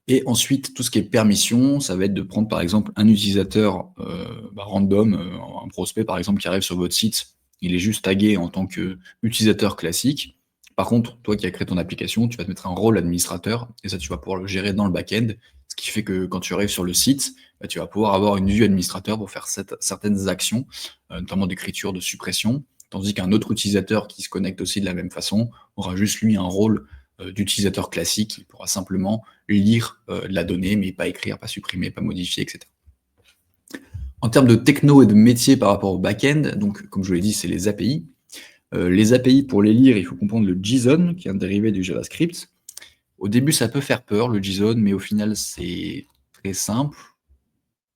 Et ensuite, tout ce qui est permission, ça va être de prendre par exemple un utilisateur bah, random, un prospect par exemple qui arrive sur votre site, il est juste tagué en tant qu'utilisateur classique. Par contre, toi qui as créé ton application, tu vas te mettre un rôle administrateur, et ça tu vas pouvoir le gérer dans le back-end, ce qui fait que quand tu arrives sur le site, bah, tu vas pouvoir avoir une vue administrateur pour faire certaines actions, notamment d'écriture, de suppression, tandis qu'un autre utilisateur qui se connecte aussi de la même façon aura juste lui un rôle d'utilisateur classique, il pourra simplement lire la donnée, mais pas écrire, pas supprimer, pas modifier, etc. En termes de techno et de métier par rapport au back-end, donc comme je vous l'ai dit, c'est les API. Les API, pour les lire, il faut comprendre le JSON, qui est un dérivé du JavaScript. Au début, ça peut faire peur, le JSON, mais au final, c'est très simple.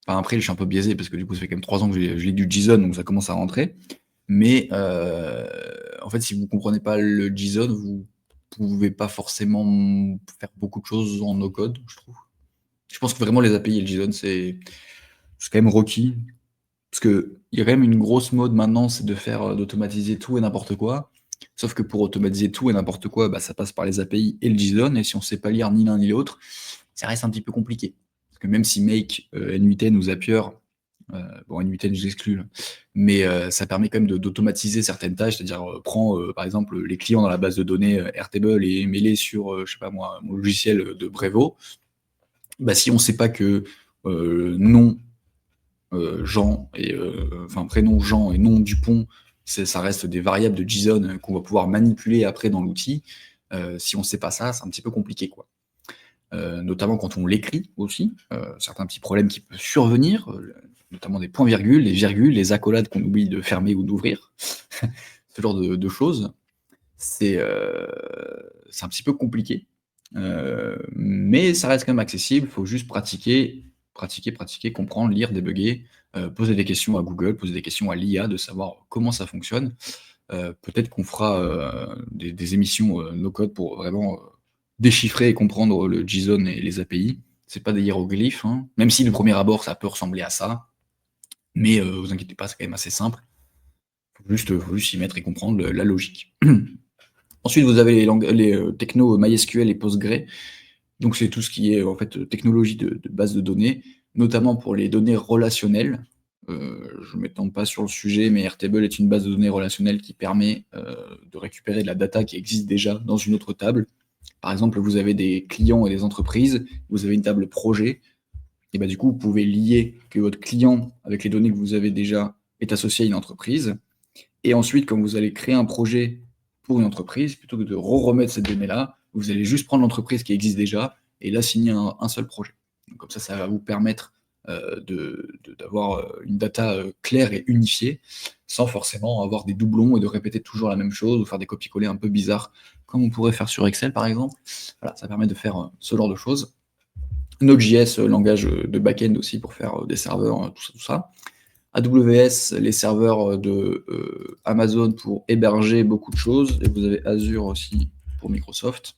Enfin, après, je suis un peu biaisé, parce que du coup, ça fait quand même 3 ans que je lis du JSON, donc ça commence à rentrer. Mais en fait, si vous ne comprenez pas le JSON, vous pouvez pas forcément faire beaucoup de choses en no-code, je trouve. Je pense que vraiment les API et le JSON, c'est quand même requis. Parce qu'il y a quand même une grosse mode maintenant, c'est de faire d'automatiser tout et n'importe quoi. Sauf que pour automatiser tout et n'importe quoi, bah, ça passe par les API et le JSON, et si on ne sait pas lire ni l'un ni l'autre, ça reste un petit peu compliqué. Parce que même si Make, N8N ou Zapier, bon N8N je l'exclus, là, mais ça permet quand même d'automatiser certaines tâches, c'est-à-dire prends par exemple les clients dans la base de données Airtable et mets-les sur, je sais pas moi, mon logiciel de Brevo. Bah, si on ne sait pas que nom Jean et enfin prénom Jean et nom Dupont, ça reste des variables de JSON qu'on va pouvoir manipuler après dans l'outil. Si on ne sait pas ça, c'est un petit peu compliqué, quoi. Notamment quand on l'écrit aussi, certains petits problèmes qui peuvent survenir, notamment des points-virgules, les virgules, les accolades qu'on oublie de fermer ou d'ouvrir, ce genre de choses. C'est un petit peu compliqué, mais ça reste quand même accessible. Il faut juste pratiquer, pratiquer, pratiquer, comprendre, lire, débugger, poser des questions à Google, poser des questions à l'IA, de savoir comment ça fonctionne. Peut-être qu'on fera des émissions no-code pour vraiment déchiffrer et comprendre le JSON et les API. C'est pas des hiéroglyphes, hein, même si de premier abord ça peut ressembler à ça, mais vous inquiétez pas, c'est quand même assez simple. Faut juste y mettre et comprendre la logique. Ensuite, vous avez les technos MySQL et Postgre. Donc, c'est tout ce qui est en fait technologie de base de données, notamment pour les données relationnelles. Je ne m'étends pas sur le sujet, mais Airtable est une base de données relationnelle qui permet, de récupérer de la data qui existe déjà dans une autre table. Par exemple, vous avez des clients et des entreprises, vous avez une table projet, et bah, du coup, vous pouvez lier que votre client, avec les données que vous avez déjà, est associé à une entreprise. Et ensuite, quand vous allez créer un projet pour une entreprise, plutôt que de remettre cette donnée-là, vous allez juste prendre l'entreprise qui existe déjà et là signer un seul projet. Donc, comme ça va vous permettre d'avoir une data claire et unifiée, sans forcément avoir des doublons et de répéter toujours la même chose ou faire des copier-coller un peu bizarres, comme on pourrait faire sur Excel par exemple. Voilà, ça permet de faire ce genre de choses. Node.js, langage de back-end aussi pour faire des serveurs, tout ça, tout ça. AWS, les serveurs de Amazon pour héberger beaucoup de choses, et vous avez Azure aussi pour Microsoft.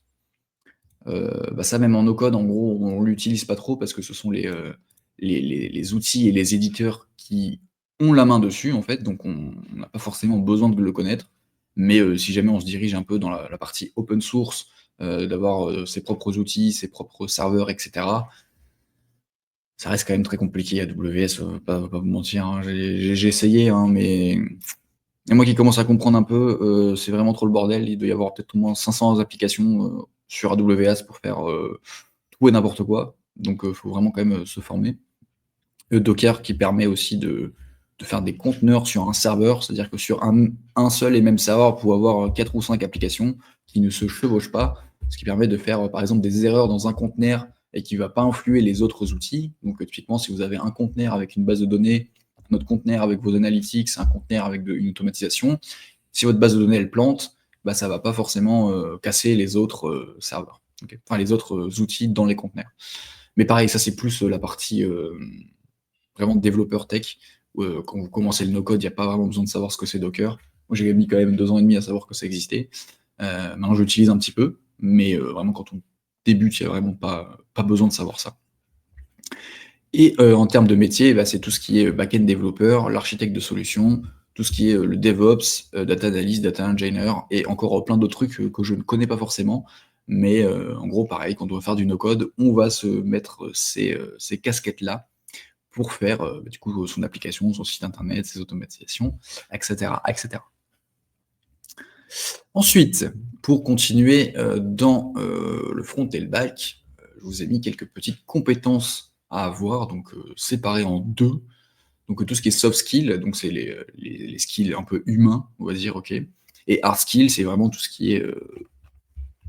Bah ça, même en no-code, en gros, on l'utilise pas trop parce que ce sont les outils et les éditeurs qui ont la main dessus, en fait, donc on n'a pas forcément besoin de le connaître. Mais si jamais on se dirige un peu dans la partie open source, d'avoir ses propres outils, ses propres serveurs, etc., ça reste quand même très compliqué AWS, pas vous mentir, hein. J'ai essayé, hein, mais et moi qui commence à comprendre un peu, c'est vraiment trop le bordel. Il doit y avoir peut-être au moins 500 applications, sur AWS pour faire, tout et n'importe quoi. Donc faut vraiment quand même, se former. Docker qui permet aussi de faire des conteneurs sur un serveur, c'est-à-dire que sur un seul et même serveur, vous pouvez avoir 4 ou 5 applications qui ne se chevauchent pas, ce qui permet de faire, par exemple, des erreurs dans un conteneur et qui ne va pas influer les autres outils. Donc typiquement, si vous avez un conteneur avec une base de données, un autre conteneur avec vos analytics, un conteneur avec une automatisation, si votre base de données elle plante, bah, ça ne va pas forcément casser les autres serveurs, okay, enfin les autres outils dans les conteneurs. Mais pareil, ça c'est plus la partie vraiment développeur tech. Quand vous commencez le no-code, il n'y a pas vraiment besoin de savoir ce que c'est Docker. Moi, j'ai mis quand même 2 ans et demi à savoir que ça existait. Maintenant, j'utilise un petit peu, mais vraiment, quand on débute, il n'y a vraiment pas besoin de savoir ça. Et en termes de métier, bah, c'est tout ce qui est back-end développeur, l'architecte de solution, tout ce qui est le DevOps, data analyst, data engineer, et encore plein d'autres trucs que je ne connais pas forcément. Mais en gros, pareil, quand on va faire du no-code, on va se mettre ces casquettes-là pour faire du coup son application, son site internet, ses automatisations, etc., etc. Ensuite, pour continuer dans le front et le back, je vous ai mis quelques petites compétences à avoir, donc séparées en deux. Donc tout ce qui est soft skill, donc c'est les skills un peu humains, on va dire, ok. Et hard skill, c'est vraiment tout ce qui est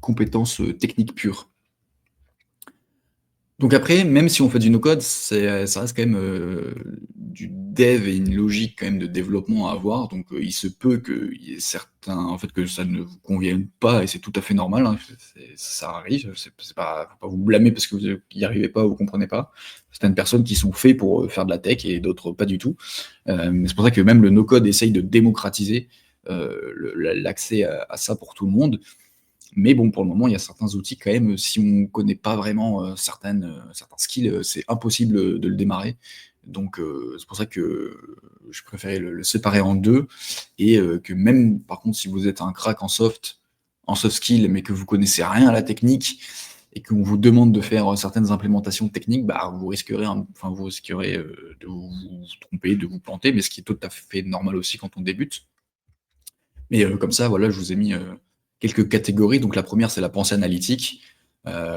compétences techniques pures. Donc après, même si on fait du no-code, ça reste quand même du dev et une logique quand même de développement à avoir. Donc il se peut qu'il y ait certains, en fait, que ça ne vous convienne pas, et c'est tout à fait normal, hein, ça arrive. C'est pas, faut pas vous blâmer parce que vous n'y arrivez pas ou vous comprenez pas. Certaines personnes qui sont faites pour faire de la tech et d'autres pas du tout. C'est pour ça que même le no-code essaye de démocratiser l'accès à ça pour tout le monde. Mais bon, pour le moment, il y a certains outils quand même, si on ne connaît pas vraiment certains skills, c'est impossible de le démarrer. Donc c'est pour ça que je préférais le séparer en deux, et que même, par contre, si vous êtes un crack en soft skill, mais que vous connaissez rien à la technique et qu'on vous demande de faire certaines implémentations techniques, bah, vous risquerez de vous tromper, de vous planter, mais ce qui est tout à fait normal aussi quand on débute. Mais comme ça, voilà, je vous ai mis quelques catégories. Donc la première, c'est la pensée analytique,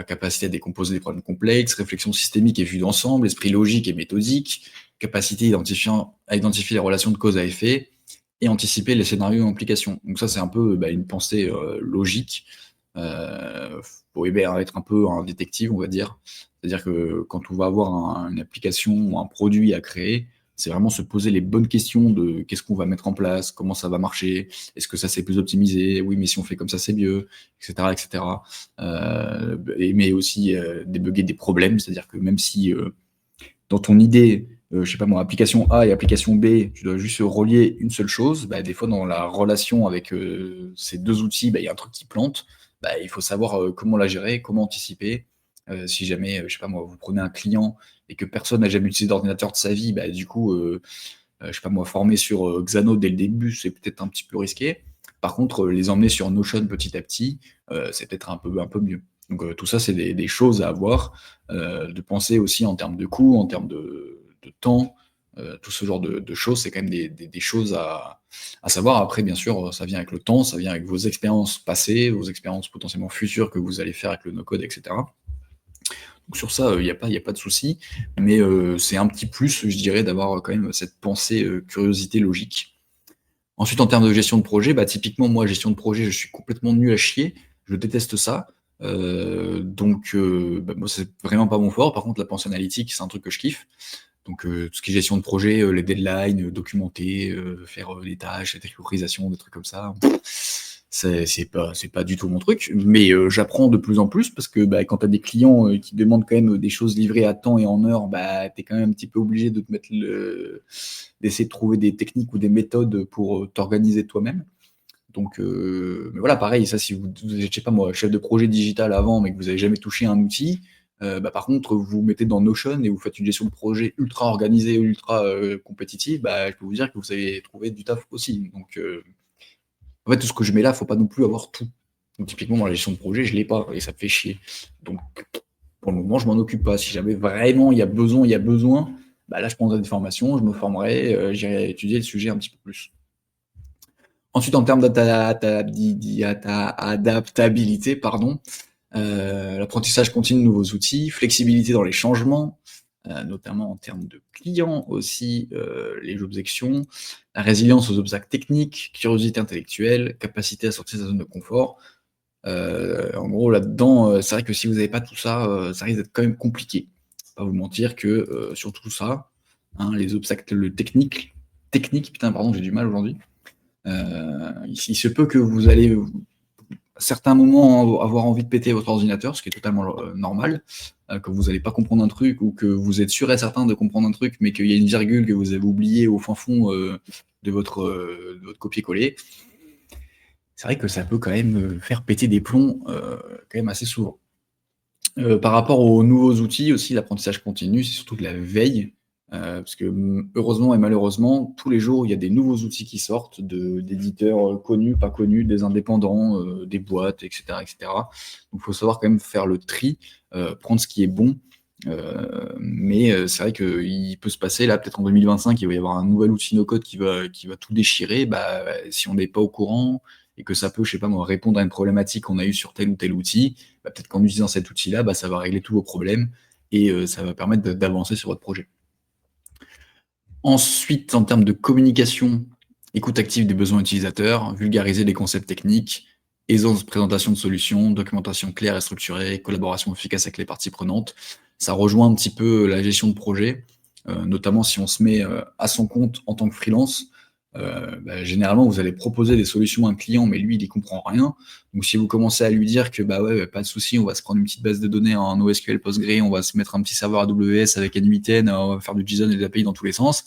capacité à décomposer des problèmes complexes, réflexion systémique et vue d'ensemble, esprit logique et méthodique, capacité à identifier les relations de cause à effet, et anticiper les scénarios et implications. Donc ça, c'est un peu une pensée logique, pour être un peu un détective, on va dire. C'est-à-dire que quand on va avoir une application ou un produit à créer, c'est vraiment se poser les bonnes questions de qu'est-ce qu'on va mettre en place, comment ça va marcher, est-ce que ça c'est plus optimisé, oui mais si on fait comme ça c'est mieux, etc. etc. Mais aussi débugger des problèmes, c'est-à-dire que même si dans ton idée, je sais pas moi, application A et application B, tu dois juste relier une seule chose, bah, des fois dans la relation avec ces deux outils, bah, il y a un truc qui plante, bah, il faut savoir comment la gérer, comment anticiper. Si jamais, je sais pas moi, vous prenez un client et que personne n'a jamais utilisé d'ordinateur de sa vie, bah, du coup, je sais pas moi, former sur Xano dès le début, c'est peut-être un petit peu risqué. Par contre, les emmener sur Notion petit à petit, c'est peut-être un peu mieux. Donc tout ça, c'est des choses à avoir, de penser aussi en termes de coûts, en termes de temps, tout ce genre de choses, c'est quand même des choses à savoir. Après, bien sûr, ça vient avec le temps, ça vient avec vos expériences passées, vos expériences potentiellement futures que vous allez faire avec le no-code, et cetera. Donc sur ça, il y a pas de souci, mais c'est un petit plus, je dirais, d'avoir quand même cette pensée, curiosité logique. Ensuite, en termes de gestion de projet, bah, typiquement, moi, gestion de projet, je suis complètement nul à chier. Je déteste ça. Donc, bah, moi, c'est vraiment pas mon fort. Par contre, la pensée analytique, c'est un truc que je kiffe. Donc, tout ce qui est gestion de projet, les deadlines, documenter, faire des tâches, des priorisations, des trucs comme ça. C'est pas du tout mon truc, mais j'apprends de plus en plus parce que bah, quand tu as des clients qui demandent quand même des choses livrées à temps et en heure, bah, tu es quand même un petit peu obligé de te mettre d'essayer de trouver des techniques ou des méthodes pour t'organiser toi-même. Donc, mais voilà, pareil, ça, si vous êtes, je sais pas moi, chef de projet digital avant, mais que vous avez jamais touché un outil, bah, par contre, vous vous mettez dans Notion et vous faites une gestion de projet ultra organisée, ultra compétitive, bah, je peux vous dire que vous allez trouver du taf aussi. Donc, en fait, tout ce que je mets là, faut pas non plus avoir tout. Donc, typiquement, moi, la gestion de projet, je l'ai pas et ça me fait chier. Donc, pour le moment, je m'en occupe pas. Si jamais vraiment il y a besoin, bah là, je prendrai des formations, je me formerai, j'irai étudier le sujet un petit peu plus. Ensuite, en termes adaptabilité, pardon, l'apprentissage continu de nouveaux outils, flexibilité dans les changements, notamment en termes de clients aussi, les objections, la résilience aux obstacles techniques, curiosité intellectuelle, capacité à sortir de sa zone de confort. En gros, là-dedans, c'est vrai que si vous n'avez pas tout ça, ça risque d'être quand même compliqué. Pas vous mentir que sur tout ça, hein, les obstacles techniques, putain, pardon, j'ai du mal aujourd'hui. Il se peut que vous allez à certains moments avoir envie de péter votre ordinateur, ce qui est totalement normal, que vous n'allez pas comprendre un truc ou que vous êtes sûr et certain de comprendre un truc, mais qu'il y a une virgule que vous avez oubliée au fin fond de votre copier-coller. C'est vrai que ça peut quand même faire péter des plombs quand même assez souvent. Par rapport aux nouveaux outils aussi, l'apprentissage continu, c'est surtout de la veille, parce que, heureusement et malheureusement, tous les jours, il y a des nouveaux outils qui sortent d'éditeurs, connus, pas connus, des indépendants, des boîtes et cetera et cetera. Donc faut savoir quand même faire le tri, prendre ce qui est bon, mais c'est vrai qu'il peut se passer là, peut-être en 2025, il va y avoir un nouvel outil no code qui va tout déchirer. Bah, si on n'est pas au courant et que ça peut, je sais pas moi, répondre à une problématique qu'on a eue sur tel ou tel outil, bah, peut-être qu'en utilisant cet outil-là, bah, ça va régler tous vos problèmes et ça va permettre d'avancer sur votre projet. Ensuite, en termes de communication, écoute active des besoins utilisateurs, vulgariser les concepts techniques, aisance de présentation de solutions, documentation claire et structurée, collaboration efficace avec les parties prenantes. Ça rejoint un petit peu la gestion de projet, notamment si on se met à son compte en tant que freelance. Bah, généralement, vous allez proposer des solutions à un client, mais lui, il n'y comprend rien. Donc, si vous commencez à lui dire que bah ouais, pas de souci, on va se prendre une petite base de données en NoSQL Postgre, on va se mettre un petit serveur AWS avec N8N, on va faire du JSON et des API dans tous les sens,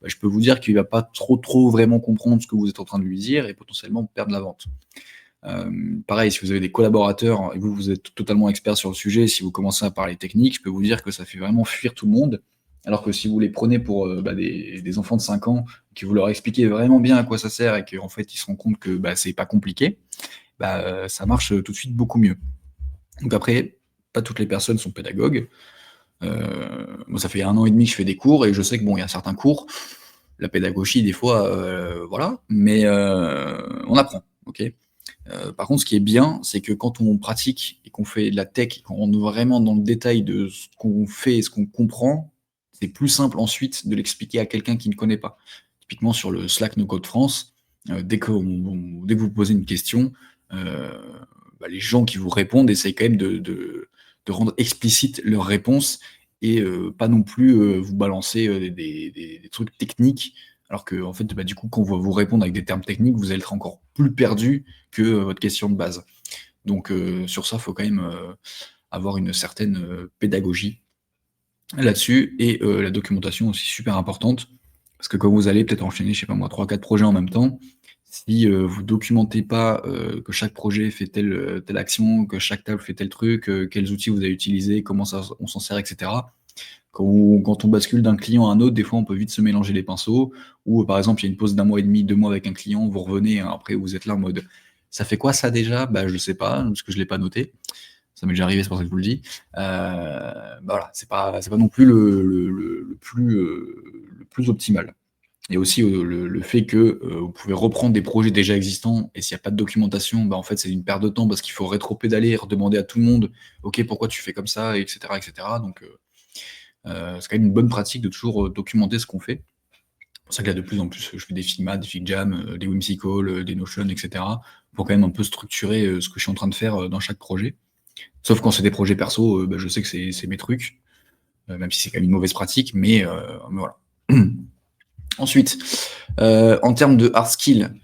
bah, je peux vous dire qu'il va pas trop vraiment comprendre ce que vous êtes en train de lui dire et potentiellement perdre la vente. Pareil, si vous avez des collaborateurs et vous êtes totalement expert sur le sujet, si vous commencez à parler technique, je peux vous dire que ça fait vraiment fuir tout le monde. Alors que si vous les prenez pour des enfants de 5 ans, que vous leur expliquez vraiment bien à quoi ça sert et qu'en fait ils se rendent compte que c'est pas compliqué, ça marche tout de suite beaucoup mieux. Donc après, pas toutes les personnes sont pédagogues. Moi, ça fait 1 an et demi que je fais des cours et je sais que bon, il y a certains cours, la pédagogie, des fois, voilà, mais on apprend, ok. Par contre, ce qui est bien, c'est que quand on pratique et qu'on fait de la tech, qu'on rentre vraiment dans le détail de ce qu'on fait et ce qu'on comprend, c'est plus simple ensuite de l'expliquer à quelqu'un qui ne connaît pas. Typiquement sur le Slack No Code France, dès que vous posez une question, les gens qui vous répondent essayent quand même de rendre explicite leur réponse et pas non plus vous balancer des trucs techniques, alors que en fait, du coup, quand on va vous répondre avec des termes techniques, vous allez être encore plus perdu que votre question de base. Donc sur ça, il faut quand même avoir une certaine pédagogie là-dessus et la documentation aussi super importante parce que quand vous allez peut-être enchaîner, je sais pas moi, 3-4 projets en même temps, si vous documentez pas que chaque projet fait telle action, que chaque table fait tel truc, quels outils vous avez utilisés, comment on s'en sert, etc. Quand on bascule d'un client à un autre, des fois on peut vite se mélanger les pinceaux, ou par exemple il y a une pause d'1 mois et demi, 2 mois avec un client, vous revenez, hein, après vous êtes là en mode ça fait quoi ça déjà? Bah je sais pas, parce que je l'ai pas noté. ça m'est déjà arrivé, c'est pour ça que je vous le dis. Voilà, c'est pas non plus le plus optimal. Et aussi, le fait que, vous pouvez reprendre des projets déjà existants et s'il y a pas de documentation, bah, en fait, c'est une perte de temps parce qu'il faut rétro-pédaler, redemander à tout le monde: «OK, pourquoi tu fais comme ça?» et cetera et cetera. Donc c'est quand même une bonne pratique de toujours, documenter ce qu'on fait. C'est pour ça que là, de plus en plus, je fais des Figma, des FigJam, des Whimsical, des Notion et cetera, pour quand même un peu structurer, ce que je suis en train de faire, dans chaque projet. Sauf quand c'est des projets perso, bah, je sais que c'est mes trucs, même si c'est quand même une mauvaise pratique, mais voilà. Ensuite, en termes de hard skill,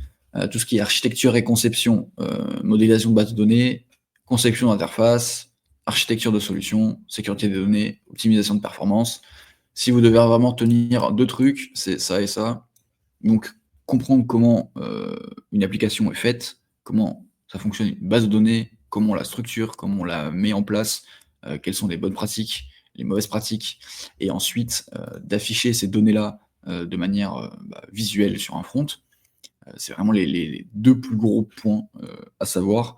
tout ce qui est architecture et conception, modélisation de base de données, conception d'interface, architecture de solutions, sécurité des données, optimisation de performance. Si vous devez vraiment tenir 2 trucs, c'est ça et ça. Donc comprendre comment, une application est faite, comment ça fonctionne une base de données, comment on la structure, comment on la met en place, quelles sont les bonnes pratiques, les mauvaises pratiques et ensuite, d'afficher ces données-là, de manière, visuelle sur un front. C'est vraiment les 2 plus gros points, à savoir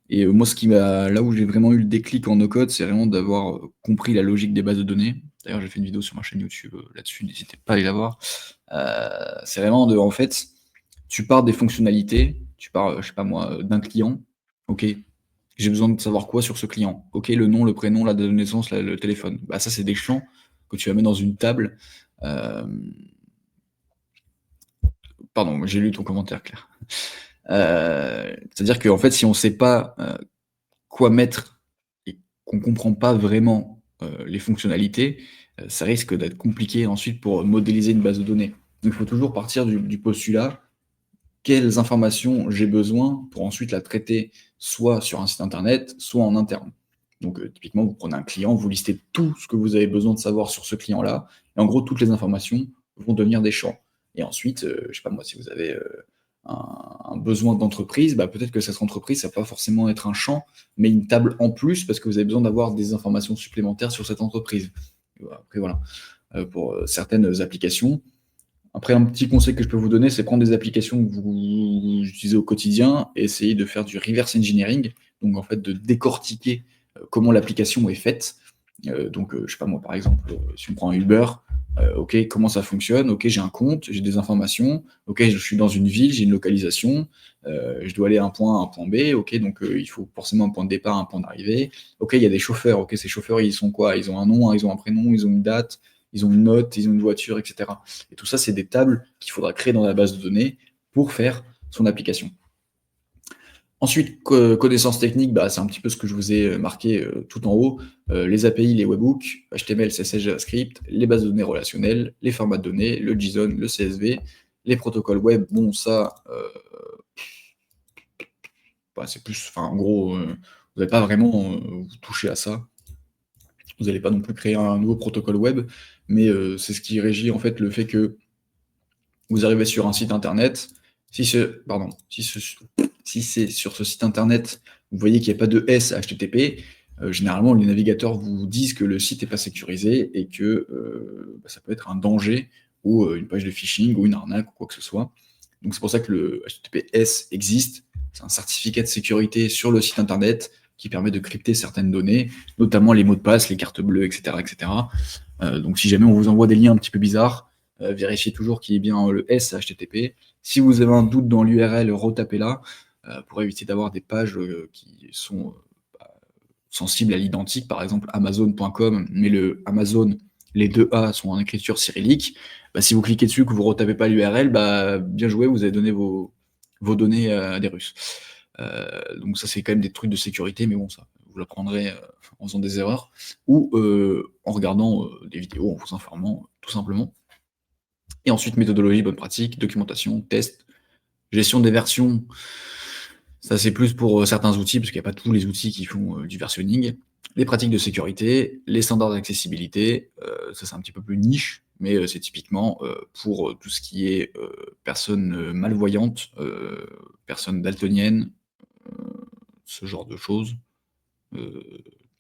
et moi ce qui m'a là où j'ai vraiment eu le déclic en no code, c'est vraiment d'avoir, compris la logique des bases de données. D'ailleurs, j'ai fait une vidéo sur ma chaîne YouTube, là-dessus, n'hésitez pas à aller la voir. C'est vraiment en fait, tu pars des fonctionnalités, tu pars, je sais pas moi, d'un client. OK, j'ai besoin de savoir quoi sur ce client? OK, le nom, le prénom, la date de naissance, le téléphone. Bah, ça, c'est des champs que tu vas mettre dans une table. Hem, Pardon, j'ai lu ton commentaire, Claire. C'est-à-dire qu'en fait, si on ne sait pas, quoi mettre et qu'on ne comprend pas vraiment, les fonctionnalités, ça risque d'être compliqué ensuite pour modéliser une base de données. Donc il faut toujours partir du postulat: quelles informations j'ai besoin pour ensuite la traiter soit sur un site internet, soit en interne. Donc, typiquement, vous prenez un client, vous listez tout ce que vous avez besoin de savoir sur ce client-là et en gros, toutes les informations vont devenir des champs et ensuite, je sais pas moi, si vous avez, un besoin d'entreprise, bah, peut-être que cette entreprise, ça va pas forcément être un champ, mais une table en plus parce que vous avez besoin d'avoir des informations supplémentaires sur cette entreprise. Après voilà, pour, certaines applications, après, un petit conseil que je peux vous donner, c'est prendre des applications que vous utilisez au quotidien et essayer de faire du reverse engineering, donc en fait de décortiquer, comment l'application est faite. Donc, je sais pas moi, par exemple, si on prend un Uber, OK, comment ça fonctionne? OK, j'ai un compte, j'ai des informations. OK, je suis dans une ville, j'ai une localisation, je dois aller à un point A, un point B. OK, donc, il faut forcément un point de départ, un point d'arrivée. OK, il y a des chauffeurs. OK, ces chauffeurs, ils sont quoi? Ils ont un nom, ils ont un prénom, ils ont une date, ils ont une note, ils ont une voiture, et cetera. Et tout ça, c'est des tables qu'il faudra créer dans la base de données pour faire son application. Ensuite, connaissances techniques, bah, c'est un petit peu ce que je vous ai marqué tout en haut. Les API, les webhooks, HTML, CSS, JavaScript, les bases de données relationnelles, les formats de données, le JSON, le CSV, les protocoles web. Bon, ça, bah, c'est plus, enfin, en gros, vous n'allez pas vraiment vous toucher à ça. Vous n'allez pas non plus créer un nouveau protocole web, mais c'est ce qui régit en fait le fait que vous arrivez sur un site internet. Si c'est sur ce site internet, vous voyez qu'il n'y a pas de S HTTP, généralement les navigateurs vous disent que le site n'est pas sécurisé et que bah, ça peut être un danger ou une page de phishing ou une arnaque ou quoi que ce soit. Donc c'est pour ça que le HTTPS existe. C'est un certificat de sécurité sur le site internet qui permet de crypter certaines données, notamment les mots de passe, les cartes bleues, etc. etc. Donc si jamais on vous envoie des liens un petit peu bizarres, vérifiez toujours qu'il y ait bien le S HTTP. Si vous avez un doute dans l'URL, retapez-la pour éviter d'avoir des pages qui sont sensibles à l'identique, par exemple amazon.com, mais le Amazon, les deux A sont en écriture cyrillique. Bah, si vous cliquez dessus, que vous ne retapez pas l'URL, bah, bien joué, vous avez donné vos données à des Russes. Donc ça, c'est quand même des trucs de sécurité, mais bon, ça, vous l'apprendrez en faisant des erreurs, ou en regardant des vidéos, en vous informant, tout simplement. Et ensuite, méthodologie, bonne pratique, documentation, test, gestion des versions. Ça, c'est plus pour certains outils, parce qu'il n'y a pas tous les outils qui font du versionning. Les pratiques de sécurité, les standards d'accessibilité, ça c'est un petit peu plus niche, mais c'est typiquement pour tout ce qui est personnes malvoyantes, personnes daltoniennes, ce genre de choses. Euh,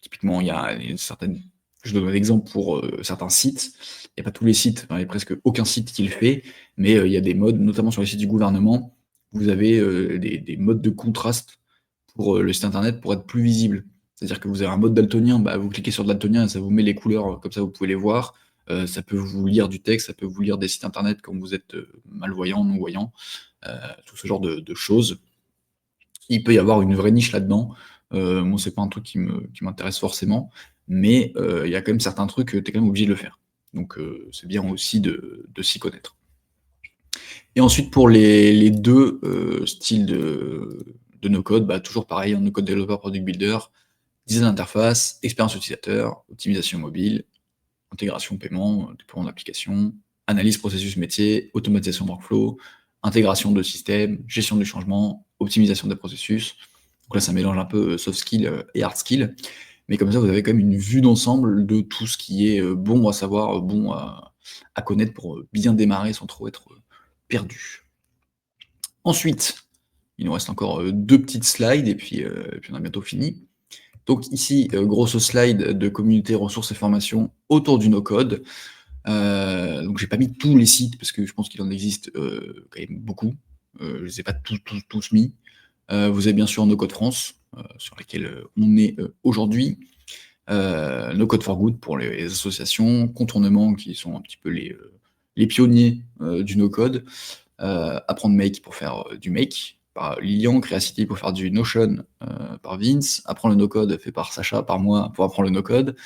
Typiquement, il y a certaines. Je donne un exemple pour certains sites. Il n'y a pas tous les sites, enfin, il n'y a presque aucun site qui le fait, mais il y a des modes, notamment sur les sites du gouvernement, vous avez des modes de contraste pour le site internet pour être plus visible. C'est-à-dire que vous avez un mode daltonien, bah, vous cliquez sur daltonien et ça vous met les couleurs, comme ça vous pouvez les voir. Ça peut vous lire du texte, ça peut vous lire des sites internet quand vous êtes malvoyant, non-voyant, tout ce genre de choses. Il peut y avoir une vraie niche là-dedans. Moi, c'est pas un truc qui m'intéresse forcément, mais il y a quand même certains trucs, tu es quand même obligé de le faire. Donc c'est bien aussi de s'y connaître. Et ensuite, pour les deux styles de no-code, bah, toujours pareil, en no-code développeur, product builder, design d'interface, expérience utilisateur, optimisation mobile, intégration paiement, déploiement d'application, analyse processus métier, automatisation de workflow, intégration de système, gestion du changement, optimisation des processus. Donc là, ça mélange un peu soft skill et hard skill. Mais comme ça, vous avez quand même une vue d'ensemble de tout ce qui est bon à savoir, bon à connaître pour bien démarrer sans trop être perdu. Ensuite, il nous reste encore 2 petites slides et puis on a bientôt fini. Donc ici, grosse slide de communauté, ressources et formations autour du no-code. Donc j'ai pas mis tous les sites parce que je pense qu'il en existe quand même beaucoup. Je les ai pas tous mis. Vous avez bien sûr No Code France, sur lesquels on est aujourd'hui. No Code for Good pour les associations, Contournement qui sont un petit peu les pionniers du no-code. Apprendre Make pour faire du Make, par Lilian, Creacity pour faire du Notion par Vince, Apprendre le no-code fait par Sacha, par moi pour apprendre le no-code,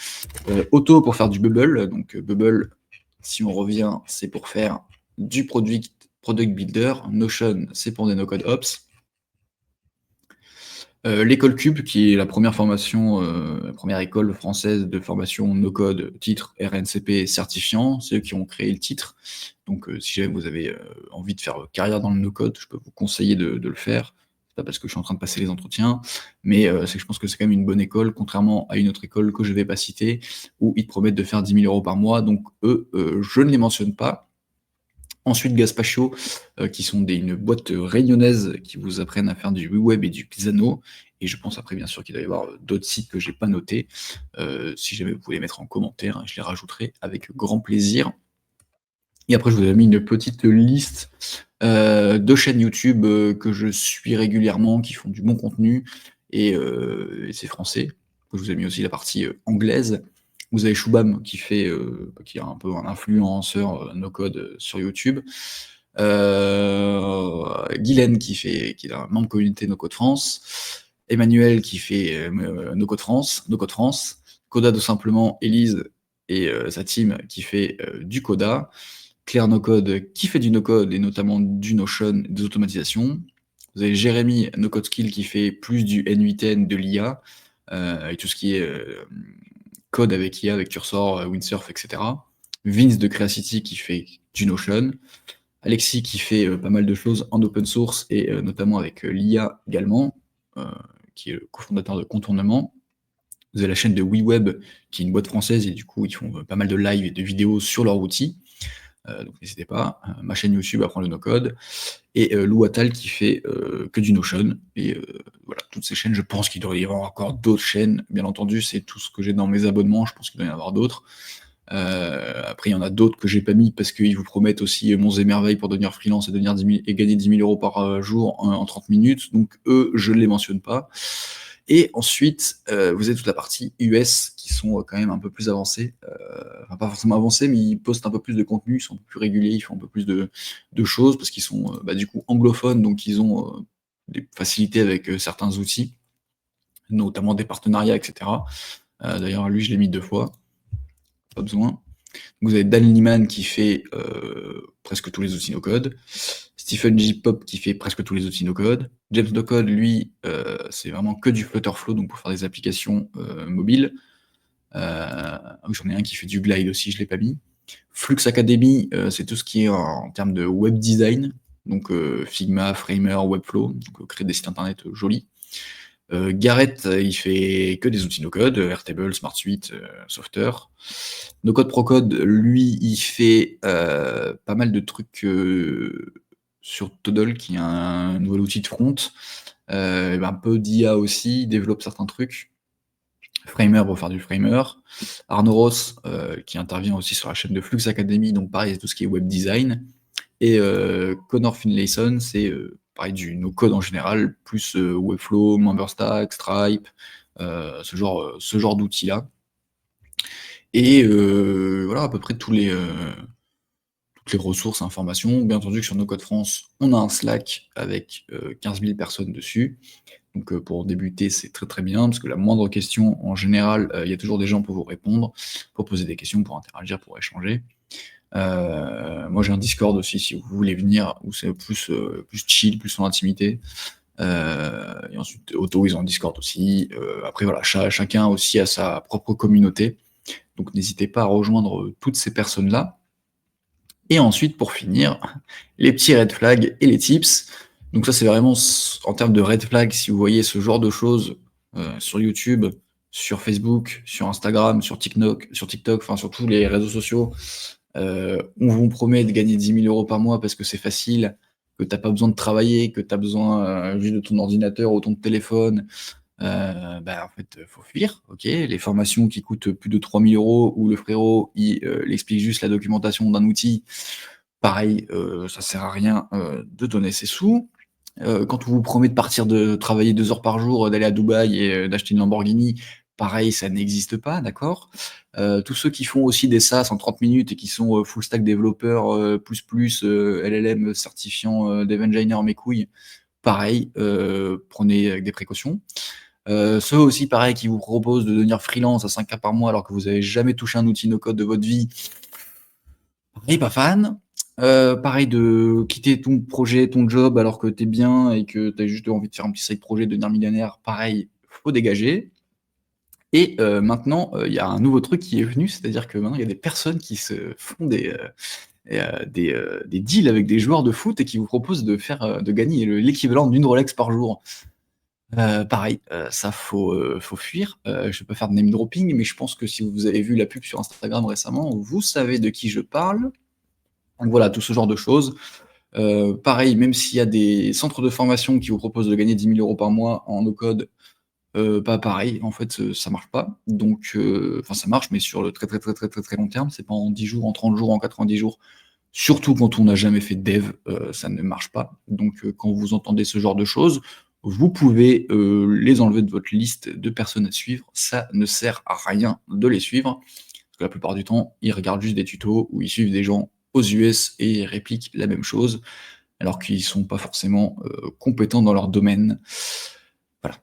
Auto pour faire du Bubble, donc Bubble, si on revient, c'est pour faire du product builder, Notion, c'est pour des no-code ops, l'école Cube, qui est la première formation, la première école française de formation no-code, titre RNCP certifiant, c'est eux qui ont créé le titre. Donc si jamais vous avez envie de faire carrière dans le no-code, je peux vous conseiller de le faire. C'est pas parce que je suis en train de passer les entretiens, mais c'est que je pense que c'est quand même une bonne école, contrairement à une autre école que je vais pas citer, où ils te promettent de faire 10 000 € par mois, donc eux, je ne les mentionne pas. Ensuite, Gaspatio, qui sont une boîte réunionnaise qui vous apprennent à faire du web et du Pisano. Et je pense après, bien sûr, qu'il doit y avoir d'autres sites que j'ai pas notés. Si jamais vous pouvez les mettre en commentaire, je les rajouterai avec grand plaisir. Et après, je vous ai mis une petite liste de chaînes YouTube que je suis régulièrement, qui font du bon contenu. Et c'est français. Je vous ai mis aussi la partie anglaise. Vous avez Shubham qui est un peu un influenceur no-code sur YouTube. Guylaine qui est un membre de communauté No Code France. Emmanuel qui fait No Code France. Coda tout simplement, Elise et sa team qui fait du Coda. Claire No Code qui fait du no code et notamment du Notion, des automatisations. Vous avez Jérémy No Code Skill qui fait plus du N8N, de l'IA, et tout ce qui est code avec IA, avec Cursor, Windsurf, etc. Vince de Creacity qui fait du Notion. Alexis qui fait pas mal de choses en open source et notamment avec l'IA également, qui est le cofondateur de Contournement. Vous avez la chaîne de WeWeb qui est une boîte française et du coup ils font pas mal de live et de vidéos sur leur outil. Donc n'hésitez pas. Ma chaîne YouTube Apprendre le no-code. Et Lou Attal qui fait que du Notion. Et voilà, toutes ces chaînes, je pense qu'il doit y avoir encore d'autres chaînes. Bien entendu, c'est tout ce que j'ai dans mes abonnements, je pense qu'il doit y en avoir d'autres. Après, il y en a d'autres que j'ai pas mis parce qu'ils vous promettent aussi monts et merveilles pour devenir freelance et, et gagner 10 000 € par jour en 30 minutes. Donc eux, je ne les mentionne pas. Et ensuite, vous avez toute la partie US qui sont quand même un peu plus avancés. Enfin, pas forcément avancés, mais ils postent un peu plus de contenu, ils sont un peu plus réguliers, ils font un peu plus de choses parce qu'ils sont du coup anglophones, donc ils ont des facilités avec certains outils, notamment des partenariats, etc. D'ailleurs, lui, je l'ai mis 2 fois. Pas besoin. Vous avez Dan Liman qui fait presque tous les outils no-code. Stephen J. Pop qui fait presque tous les outils no-code. James No-code, lui, c'est vraiment que du Flutterflow, donc pour faire des applications mobiles. J'en ai un qui fait du Glide aussi, je ne l'ai pas mis. Flux Academy, c'est tout ce qui est en termes de web design, donc Figma, Framer, Webflow, donc créer des sites internet jolis. Garrett, il fait que des outils no-code, Airtable, SmartSuite, Softer. No-code Procode, lui, il fait pas mal de trucs sur Toddle, qui est un nouvel outil de front. Un peu d'IA aussi, il développe certains trucs. Framer pour faire du Framer. Arnaud Ross, qui intervient aussi sur la chaîne de Flux Academy, donc pareil, c'est tout ce qui est web design. Et Connor Finlayson, c'est pareil du no-code en général, plus Webflow, Memberstack, Stripe, ce genre d'outils-là. Et voilà à peu près toutes les ressources, informations. Bien entendu que sur No Code France, on a un Slack avec 15 000 personnes dessus. Donc pour débuter, c'est très très bien, parce que la moindre question, en général, il y a toujours des gens pour vous répondre, pour poser des questions, pour interagir, pour échanger. Moi j'ai un Discord aussi, si vous voulez venir, où c'est plus chill, plus en intimité. Et ensuite, Auto, ils ont un Discord aussi. Après voilà, chacun aussi a sa propre communauté. Donc n'hésitez pas à rejoindre toutes ces personnes-là. Et ensuite, pour finir, les petits red flags et les tips. Donc ça, c'est vraiment en termes de red flags, si vous voyez ce genre de choses sur YouTube, sur Facebook, sur Instagram, sur TikTok, enfin sur tous les réseaux sociaux, on vous promet de gagner 10 000 € par mois parce que c'est facile, que t'as pas besoin de travailler, que tu as besoin juste de ton ordinateur ou ton téléphone, en fait, faut fuir, ok. Les formations qui coûtent plus de 3 000 € où le frérot, il explique juste la documentation d'un outil, pareil, ça sert à rien de donner ses sous. Quand on vous promet de partir de travailler 2 heures par jour, d'aller à Dubaï et d'acheter une Lamborghini, pareil, ça n'existe pas, d'accord. Tous ceux qui font aussi des SaaS en 30 minutes et qui sont full stack développeurs, LLM certifiant Dev mes couilles, pareil, prenez avec des précautions. Ceux aussi, pareil, qui vous proposent de devenir freelance à 5K par mois alors que vous avez jamais touché un outil no-code de votre vie, pareil, pas fan. Pareil, de quitter ton projet, ton job, alors que t'es bien et que t'as juste envie de faire un petit side projet, devenir millionnaire, pareil, faut dégager. Et maintenant, il y a un nouveau truc qui est venu, c'est-à-dire que maintenant, il y a des personnes qui se font des deals avec des joueurs de foot et qui vous proposent de gagner l'équivalent d'une Rolex par jour. Pareil, ça faut fuir. Je vais pas faire de name dropping, mais je pense que si vous avez vu la pub sur Instagram récemment, vous savez de qui je parle. Donc voilà, tout ce genre de choses. Pareil, même s'il y a des centres de formation qui vous proposent de gagner 10 000 € par mois en no-code, pas pareil, en fait, ça marche pas. Donc, enfin ça marche, mais sur le très, très, très, très, très, très long terme, c'est pas en 10 jours, en 30 jours, en 90 jours. Surtout quand on n'a jamais fait de dev, ça ne marche pas. Donc, quand vous entendez ce genre de choses, vous pouvez les enlever de votre liste de personnes à suivre. Ça ne sert à rien de les suivre, parce que la plupart du temps, ils regardent juste des tutos où ils suivent des gens aux US et ils répliquent la même chose, alors qu'ils sont pas forcément compétents dans leur domaine. Voilà.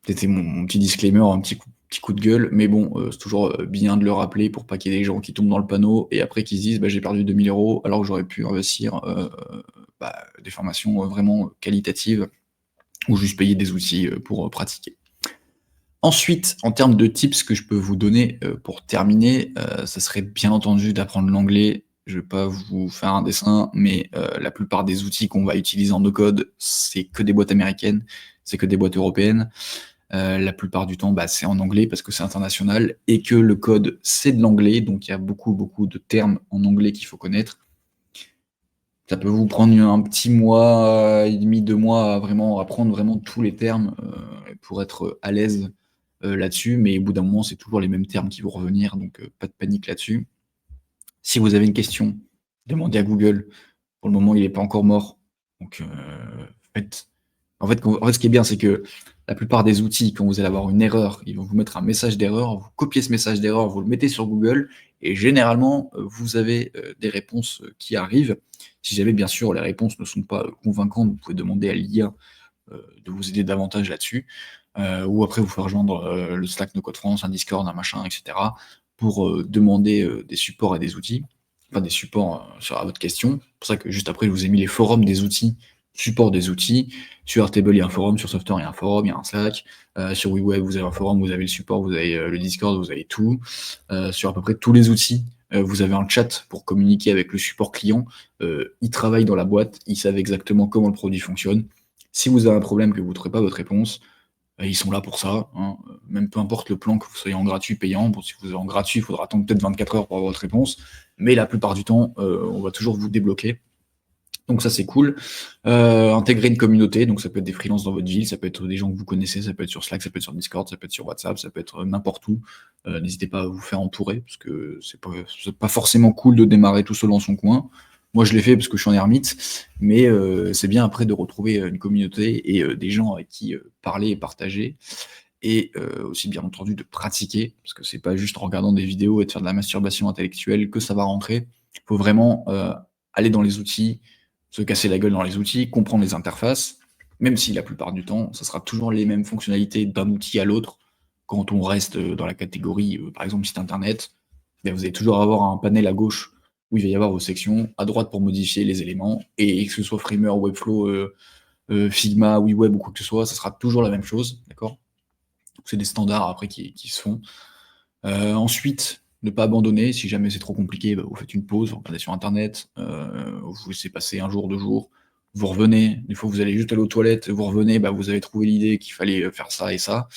C'était mon petit disclaimer, un petit coup de gueule, mais bon, c'est toujours bien de le rappeler pour pas qu'il y ait des gens qui tombent dans le panneau et après qui se disent j'ai perdu 2 000 € alors que j'aurais pu investir des formations vraiment qualitatives ou juste payer des outils pour pratiquer. Ensuite, en termes de tips que je peux vous donner pour terminer, ça serait bien entendu d'apprendre l'anglais. Je vais pas vous faire un dessin, mais la plupart des outils qu'on va utiliser en no-code, c'est que des boîtes américaines, c'est que des boîtes européennes. La plupart du temps, c'est en anglais parce que c'est international et que le code, c'est de l'anglais, donc il y a beaucoup, beaucoup de termes en anglais qu'il faut connaître. Ça peut vous prendre un petit mois et demi, 2 mois à vraiment apprendre vraiment tous les termes pour être à l'aise là-dessus, mais au bout d'un moment, c'est toujours les mêmes termes qui vont revenir, donc pas de panique là-dessus. Si vous avez une question, demandez à Google. Pour le moment, il n'est pas encore mort. Donc, en fait, ce qui est bien, c'est que la plupart des outils, quand vous allez avoir une erreur, ils vont vous mettre un message d'erreur, vous copiez ce message d'erreur, vous le mettez sur Google, et généralement, vous avez des réponses qui arrivent. Si jamais, bien sûr, les réponses ne sont pas convaincantes, vous pouvez demander à l'IA de vous aider davantage là-dessus, ou après vous faire rejoindre le Slack No Code France, un Discord, un machin, etc., pour demander des supports et des outils, enfin des supports sur votre question. C'est pour ça que juste après, je vous ai mis les forums des outils, support des outils. Sur Airtable, il y a un forum, sur Software, il y a un forum, il y a un Slack. Sur WeWeb, vous avez un forum, vous avez le support, vous avez le Discord, vous avez tout. Sur à peu près tous les outils, vous avez un chat pour communiquer avec le support client. Ils travaillent dans la boîte, ils savent exactement comment le produit fonctionne. Si vous avez un problème que vous ne trouvez pas votre réponse, ils sont là pour ça. Hein. Même peu importe le plan, que vous soyez en gratuit, payant. Bon, si vous êtes en gratuit, il faudra attendre peut-être 24 heures pour avoir votre réponse. Mais la plupart du temps, on va toujours vous débloquer. Donc ça, c'est cool. Intégrer une communauté, donc ça peut être des freelances dans votre ville, ça peut être des gens que vous connaissez, ça peut être sur Slack, ça peut être sur Discord, ça peut être sur WhatsApp, ça peut être n'importe où. N'hésitez pas à vous faire entourer, parce que c'est pas forcément cool de démarrer tout seul dans son coin. Moi, je l'ai fait parce que je suis en ermite, mais c'est bien après de retrouver une communauté et des gens avec qui parler et partager. et aussi bien entendu de pratiquer, parce que c'est pas juste en regardant des vidéos et de faire de la masturbation intellectuelle que ça va rentrer. Il faut vraiment aller dans les outils, se casser la gueule dans les outils, comprendre les interfaces, même si la plupart du temps, ça sera toujours les mêmes fonctionnalités d'un outil à l'autre. Quand on reste dans la catégorie, par exemple, site internet, ben, vous allez toujours avoir un panel à gauche où il va y avoir vos sections, à droite pour modifier les éléments, et que ce soit Framer, Webflow, Figma, WeWeb ou quoi que ce soit, ça sera toujours la même chose, d'accord? C'est des standards après qui se font. Ensuite, ne pas abandonner, si jamais c'est trop compliqué, bah, vous faites une pause, vous regardez sur internet, vous laissez passer 1 jour, 2 jours, vous revenez, des fois vous allez juste aller aux toilettes, vous revenez, bah, vous avez trouvé l'idée qu'il fallait, faire ça et ça.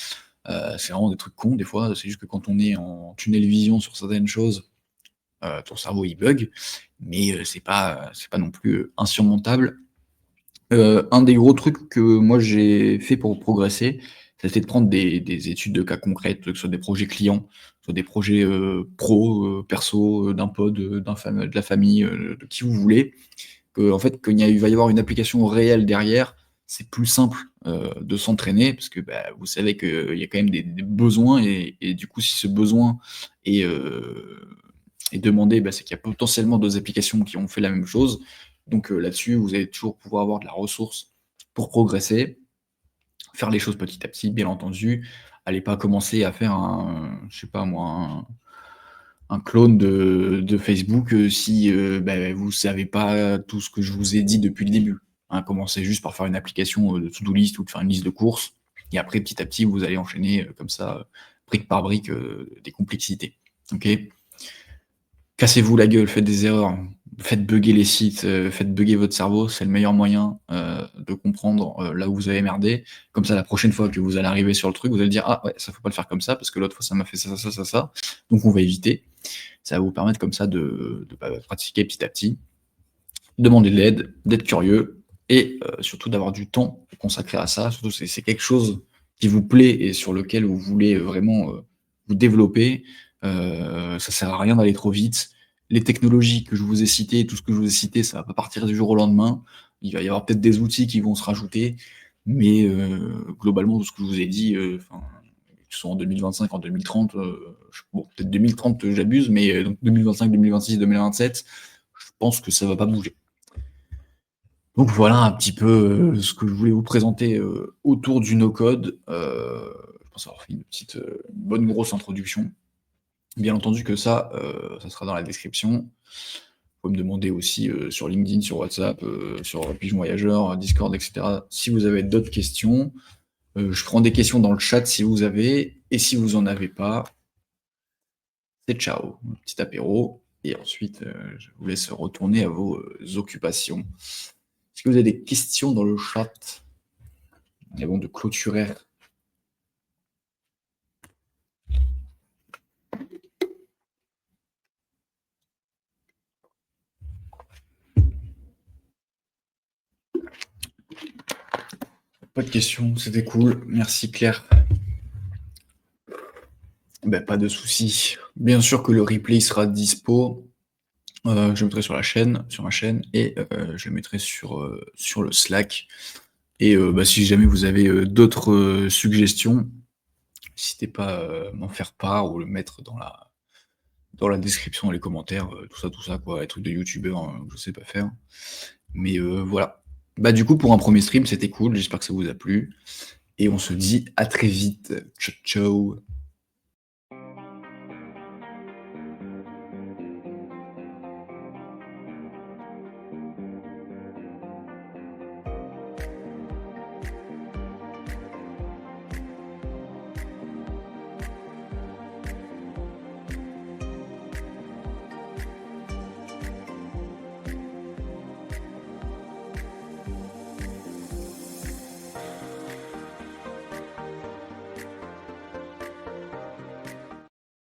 C'est vraiment des trucs cons des fois, c'est juste que quand on est en tunnel vision sur certaines choses, ton cerveau il bug, mais c'est pas non plus, insurmontable. Un des gros trucs que moi j'ai fait pour progresser, c'était de prendre des études de cas concrètes, que ce soit des projets clients, que ce soit des projets, pro, perso, d'un pote, de la famille, de qui vous voulez. En fait, quand il va y avoir une application réelle derrière, c'est plus simple, de s'entraîner parce que, bah, vous savez qu'il y a quand même des besoins et du coup, si ce besoin est, est demandé, bah, c'est qu'il y a potentiellement d'autres applications qui ont fait la même chose. Donc, là-dessus, vous allez toujours pouvoir avoir de la ressource pour progresser, faire les choses petit à petit, bien entendu. Allez pas commencer à faire je sais pas moi, un clone de Facebook, si, bah, vous savez pas tout ce que je vous ai dit depuis le début, hein. Commencez juste par faire une application, de to-do list ou de faire une liste de courses et après petit à petit vous allez enchaîner, comme ça, brique par brique, des complexités. OK? Cassez-vous la gueule, faites des erreurs, faites bugger les sites, faites bugger votre cerveau, c'est le meilleur moyen, de comprendre, là où vous avez merdé. Comme ça, la prochaine fois que vous allez arriver sur le truc, vous allez dire: «Ah ouais, ça faut pas le faire comme ça parce que l'autre fois ça m'a fait ça, ça, ça, ça, donc on va éviter». Ça va vous permettre comme ça de pratiquer petit à petit, demander de l'aide, d'être curieux et surtout d'avoir du temps consacré à ça. Surtout si c'est quelque chose qui vous plaît et sur lequel vous voulez, vraiment, vous développer, ça sert à rien d'aller trop vite. Les technologies que je vous ai citées, tout ce que je vous ai cité, ça va pas partir du jour au lendemain. Il va y avoir peut-être des outils qui vont se rajouter, mais globalement, tout ce que je vous ai dit, enfin, que ce soit en 2025, en 2030, bon, peut-être 2030, j'abuse, mais donc 2025, 2026, 2027, je pense que ça va pas bouger. Donc voilà un petit peu, ce que je voulais vous présenter, autour du no-code. Je pense avoir fait une petite, bonne grosse introduction. Bien entendu que ça sera dans la description. Vous pouvez me demander aussi, sur LinkedIn, sur WhatsApp, sur Pigeon Voyageur, Discord et cetera, si vous avez d'autres questions. Je prends des questions dans le chat si vous avez et si vous en avez pas, c'est ciao, un petit apéro et ensuite, je vous laisse retourner à vos, occupations. Est-ce que vous avez des questions dans le chat avant de clôturer? Pas de questions, c'était cool. Merci Claire. Ben, pas de souci. Bien sûr que le replay sera dispo. Je le mettrai sur la chaîne, sur ma chaîne et je le mettrai sur le Slack et bah, si jamais vous avez, d'autres, suggestions, n'hésitez pas, à m'en faire part ou le mettre dans la description, dans les commentaires, tout ça quoi, les trucs de youtubeur, que je sais pas faire. Mais voilà. Bah, du coup, pour un premier stream, c'était cool, j'espère que ça vous a plu et on se dit à très vite. Ciao, ciao.